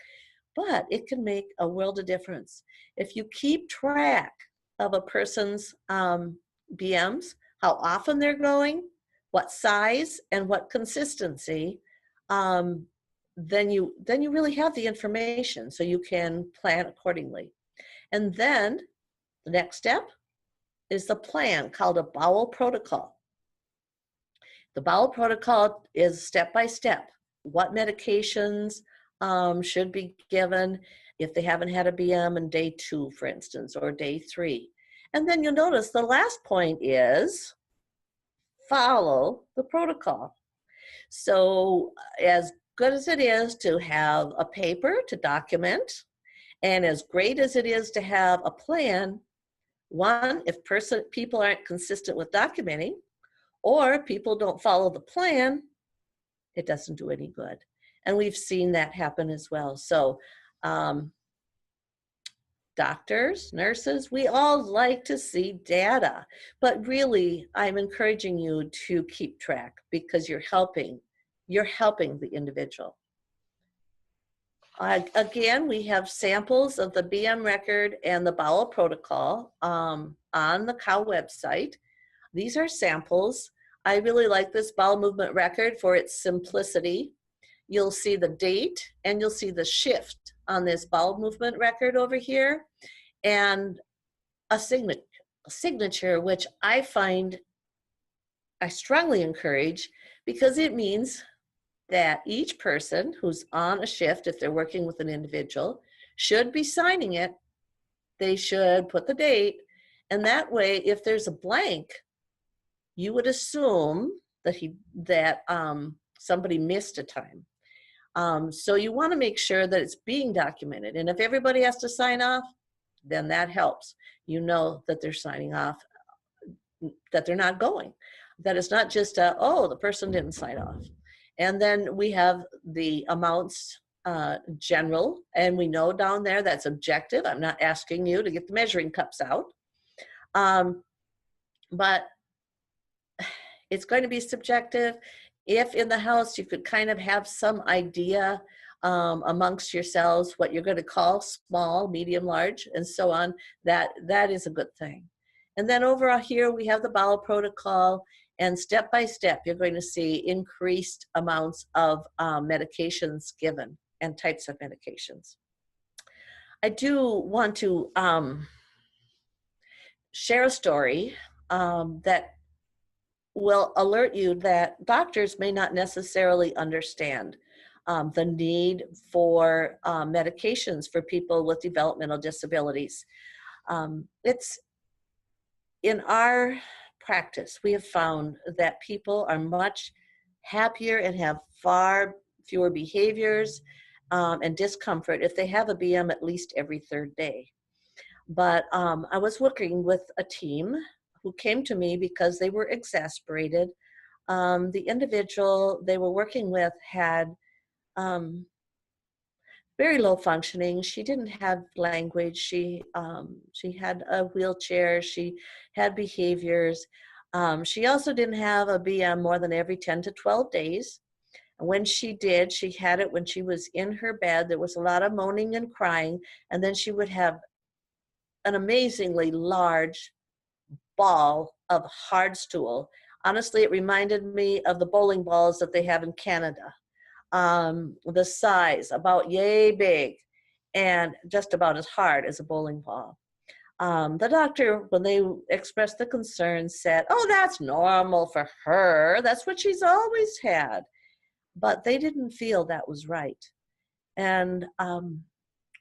Speaker 1: But it can make a world of difference. If you keep track of a person's BMs, how often they're going, what size, and what consistency, then you really have the information so you can plan accordingly. And then the next step is the plan called a bowel protocol. The bowel protocol is step by step. What medications should be given if they haven't had a BM in day 2, for instance, or day 3. And then you'll notice the last point is follow the protocol. So as good as it is to have a paper to document, and as great as it is to have a plan, one, if people aren't consistent with documenting, or people don't follow the plan, it doesn't do any good. And we've seen that happen as well. So doctors, nurses, we all like to see data, but really I'm encouraging you to keep track because you're helping the individual. Again, we have samples of the BM record and the bowel protocol on the COW website. These are samples. I really like this bowel movement record for its simplicity. You'll see the date and you'll see the shift on this bowel movement record over here, and a signature, which I strongly encourage because it means that each person who's on a shift, if they're working with an individual, should be signing it. They should put the date, and that way, if there's a blank, you would assume that somebody missed a time. So you want to make sure that it's being documented. And if everybody has to sign off, then that helps. You know that they're signing off, that they're not going. That it's not just, oh, the person didn't sign off. And then we have the amounts general, and we know down there that's objective. I'm not asking you to get the measuring cups out. But it's going to be subjective. If in the house you could kind of have some idea amongst yourselves what you're going to call small, medium, large, and so on, that is a good thing. And then over here we have the bowel protocol, and step by step you're going to see increased amounts of medications given and types of medications. I do want to share a story that will alert you that doctors may not necessarily understand the need for medications for people with developmental disabilities. It's in our practice, we have found that people are much happier and have far fewer behaviors and discomfort if they have a BM at least every 3rd day. But I was working with a team who came to me because they were exasperated. The individual they were working with had um, very low functioning. She didn't have language. She had a wheelchair. She had behaviors. She also didn't have a BM more than every 10 to 12 days. And when she did, she had it when she was in her bed. There was a lot of moaning and crying, and then she would have an amazingly large ball of hard stool. Honestly, it reminded me of the bowling balls that they have in Canada. The size, about yay big, and just about as hard as a bowling ball. The doctor, when they expressed the concern, said, "Oh, that's normal for her. That's what she's always had." But they didn't feel that was right. And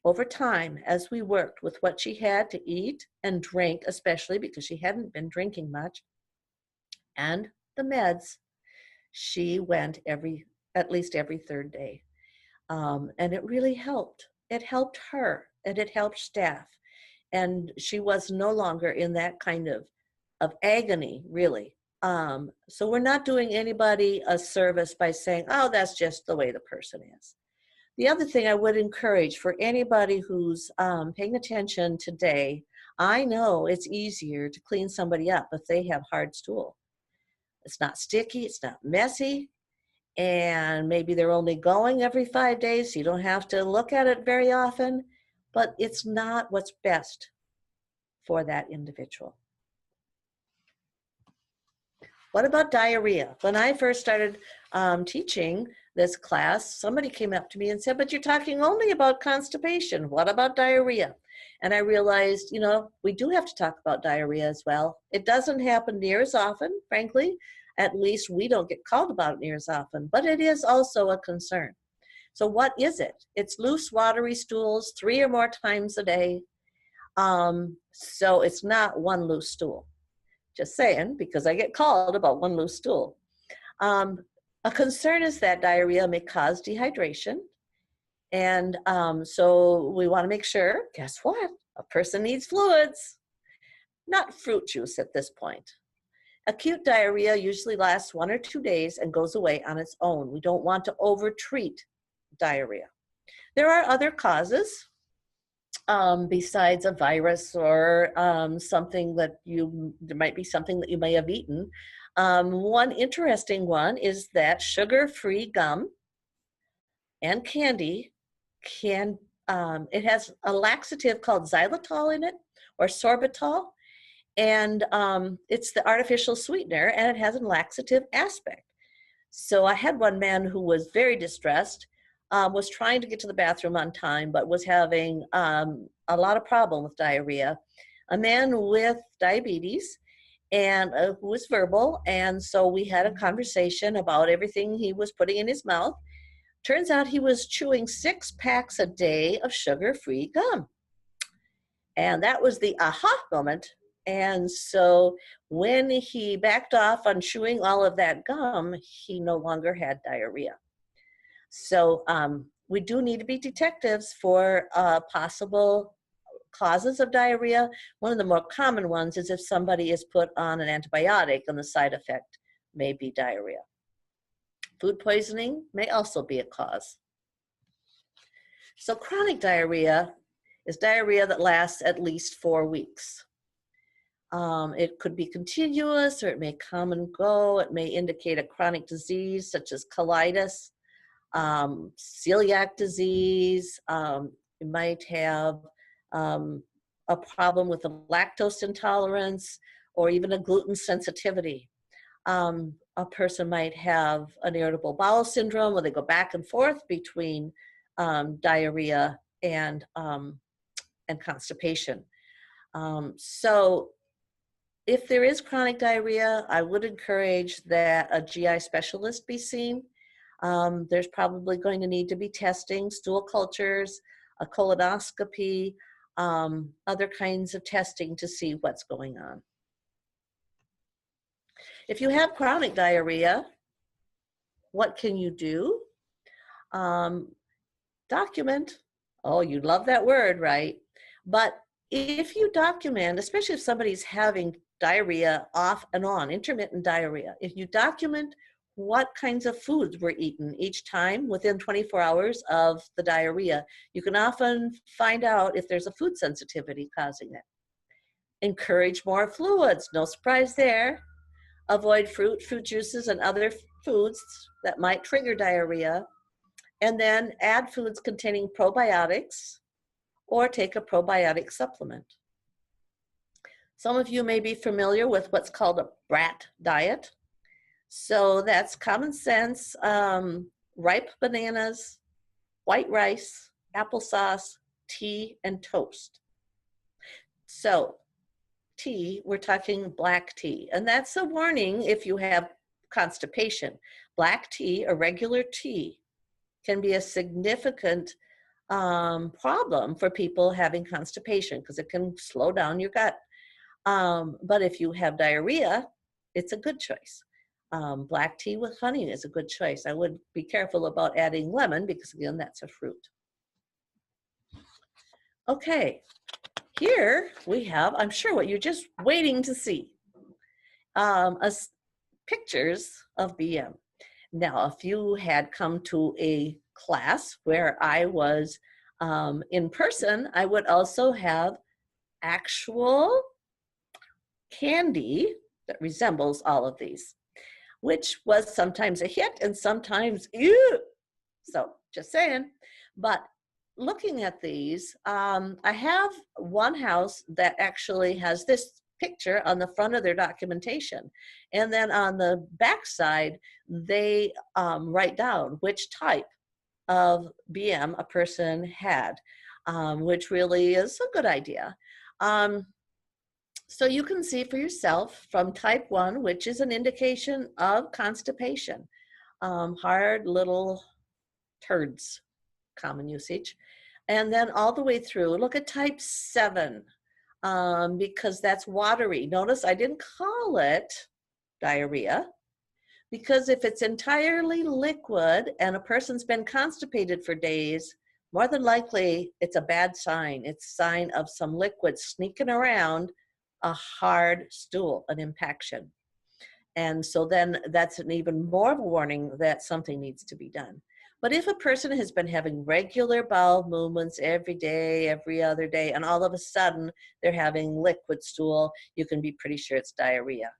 Speaker 1: over time, as we worked with what she had to eat and drink, especially because she hadn't been drinking much, and the meds, she went at least every third day. And it really helped. It helped her and it helped staff. And she was no longer in that kind of agony, really. So we're not doing anybody a service by saying, oh, that's just the way the person is. The other thing I would encourage for anybody who's paying attention today, I know it's easier to clean somebody up if they have hard stool. It's not sticky, it's not messy, and maybe they're only going every 5 days, so you don't have to look at it very often, but it's not what's best for that individual. What about diarrhea? When I first started teaching this class, somebody came up to me and said, but you're talking only about constipation. What about diarrhea? And I realized, we do have to talk about diarrhea as well. It doesn't happen near as often, frankly. At least we don't get called about it near as often, but it is also a concern. So what is it? It's loose, watery stools 3 or more times a day. So it's not one loose stool. Just saying, because I get called about one loose stool. A concern is that diarrhea may cause dehydration. And so we want to make sure, guess what? A person needs fluids, not fruit juice at this point. Acute diarrhea usually lasts 1 or 2 days and goes away on its own. We don't want to over-treat diarrhea. There are other causes besides a virus or something that there might be something that you may have eaten. One interesting one is that sugar-free gum and candy it has a laxative called xylitol in it, or sorbitol, and it's the artificial sweetener, and it has a laxative aspect. So I had one man who was very distressed, was trying to get to the bathroom on time, but was having a lot of problem with diarrhea. A man with diabetes and who was verbal, and so we had a conversation about everything he was putting in his mouth. Turns out he was chewing 6 packs a day of sugar-free gum. And that was the aha moment. And so when he backed off on chewing all of that gum, he no longer had diarrhea. So we do need to be detectives for possible causes of diarrhea. One of the more common ones is if somebody is put on an antibiotic and the side effect may be diarrhea. Food poisoning may also be a cause. So chronic diarrhea is diarrhea that lasts at least 4 weeks. It could be continuous, or it may come and go. It may indicate a chronic disease such as colitis, celiac disease. You might have a problem with a lactose intolerance or even a gluten sensitivity. A person might have an irritable bowel syndrome where they go back and forth between diarrhea and constipation. So if there is chronic diarrhea, I would encourage that a GI specialist be seen. There's probably going to need to be testing, stool cultures, a colonoscopy, other kinds of testing to see what's going on. If you have chronic diarrhea, what can you do? Document. Oh, you love that word, right? But if you document, especially if somebody's having diarrhea off and on, intermittent diarrhea. If you document what kinds of foods were eaten each time within 24 hours of the diarrhea, you can often find out if there's a food sensitivity causing it. Encourage more fluids, no surprise there. Avoid fruit juices, and other foods that might trigger diarrhea. And then add foods containing probiotics or take a probiotic supplement. Some of you may be familiar with what's called a BRAT diet. So that's common sense, ripe bananas, white rice, applesauce, tea, and toast. So tea, we're talking black tea. And that's a warning if you have constipation. Black tea or regular tea can be a significant problem for people having constipation because it can slow down your gut. But if you have diarrhea, it's a good choice. Black tea with honey is a good choice. I would be careful about adding lemon because, again, that's a fruit. Okay, here we have, I'm sure what you're just waiting to see, pictures of BM. Now, if you had come to a class where I was in person, I would also have actual candy that resembles all of these, which was sometimes a hit and sometimes, ew. So just saying. But looking at these, I have one house that actually has this picture on the front of their documentation. And then on the back side, they write down which type of BM a person had, which really is a good idea. So you can see for yourself from type 1, which is an indication of constipation, hard little turds, common usage. And then all the way through, look at type 7, because that's watery. Notice I didn't call it diarrhea, because if it's entirely liquid and a person's been constipated for days, more than likely it's a bad sign. It's a sign of some liquid sneaking around a hard stool, an impaction. And so then that's an even more of a warning that something needs to be done. But if a person has been having regular bowel movements every day, every other day, and all of a sudden they're having liquid stool, you can be pretty sure it's diarrhea.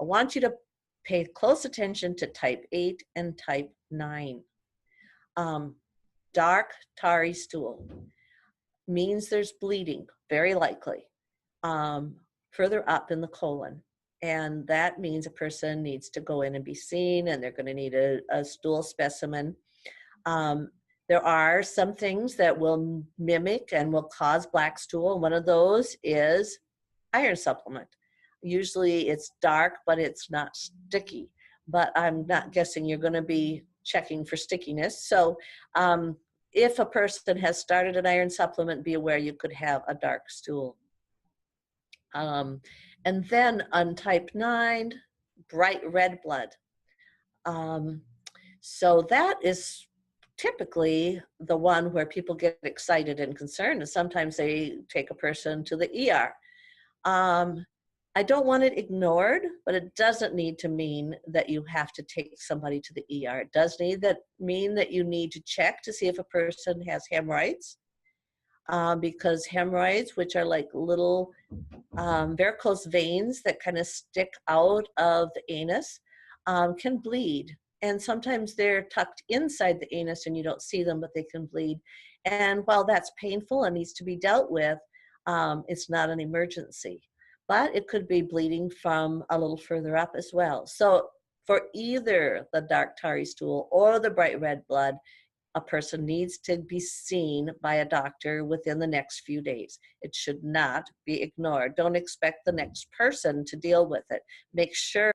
Speaker 1: I want you to pay close attention to type 8 and type 9. Dark, tarry stool means there's bleeding, very likely, further up in the colon. And that means a person needs to go in and be seen, and they're going to need a stool specimen. There are some things that will mimic and will cause black stool. One of those is iron supplement. Usually it's dark, but it's not sticky. But I'm not guessing you're going to be checking for stickiness. So if a person has started an iron supplement, be aware you could have a dark stool. And then on type 9, bright red blood. So that is typically the one where people get excited and concerned, and sometimes they take a person to the ER. I don't want it ignored, but it doesn't need to mean that you have to take somebody to the ER. It does mean that you need to check to see if a person has hemorrhoids, because hemorrhoids, which are like little varicose veins that kind of stick out of the anus, can bleed. And sometimes they're tucked inside the anus and you don't see them, but they can bleed. And while that's painful and needs to be dealt with, it's not an emergency. But it could be bleeding from a little further up as well. So for either the dark tarry stool or the bright red blood, a person needs to be seen by a doctor within the next few days. It should not be ignored. Don't expect the next person to deal with it. Make sure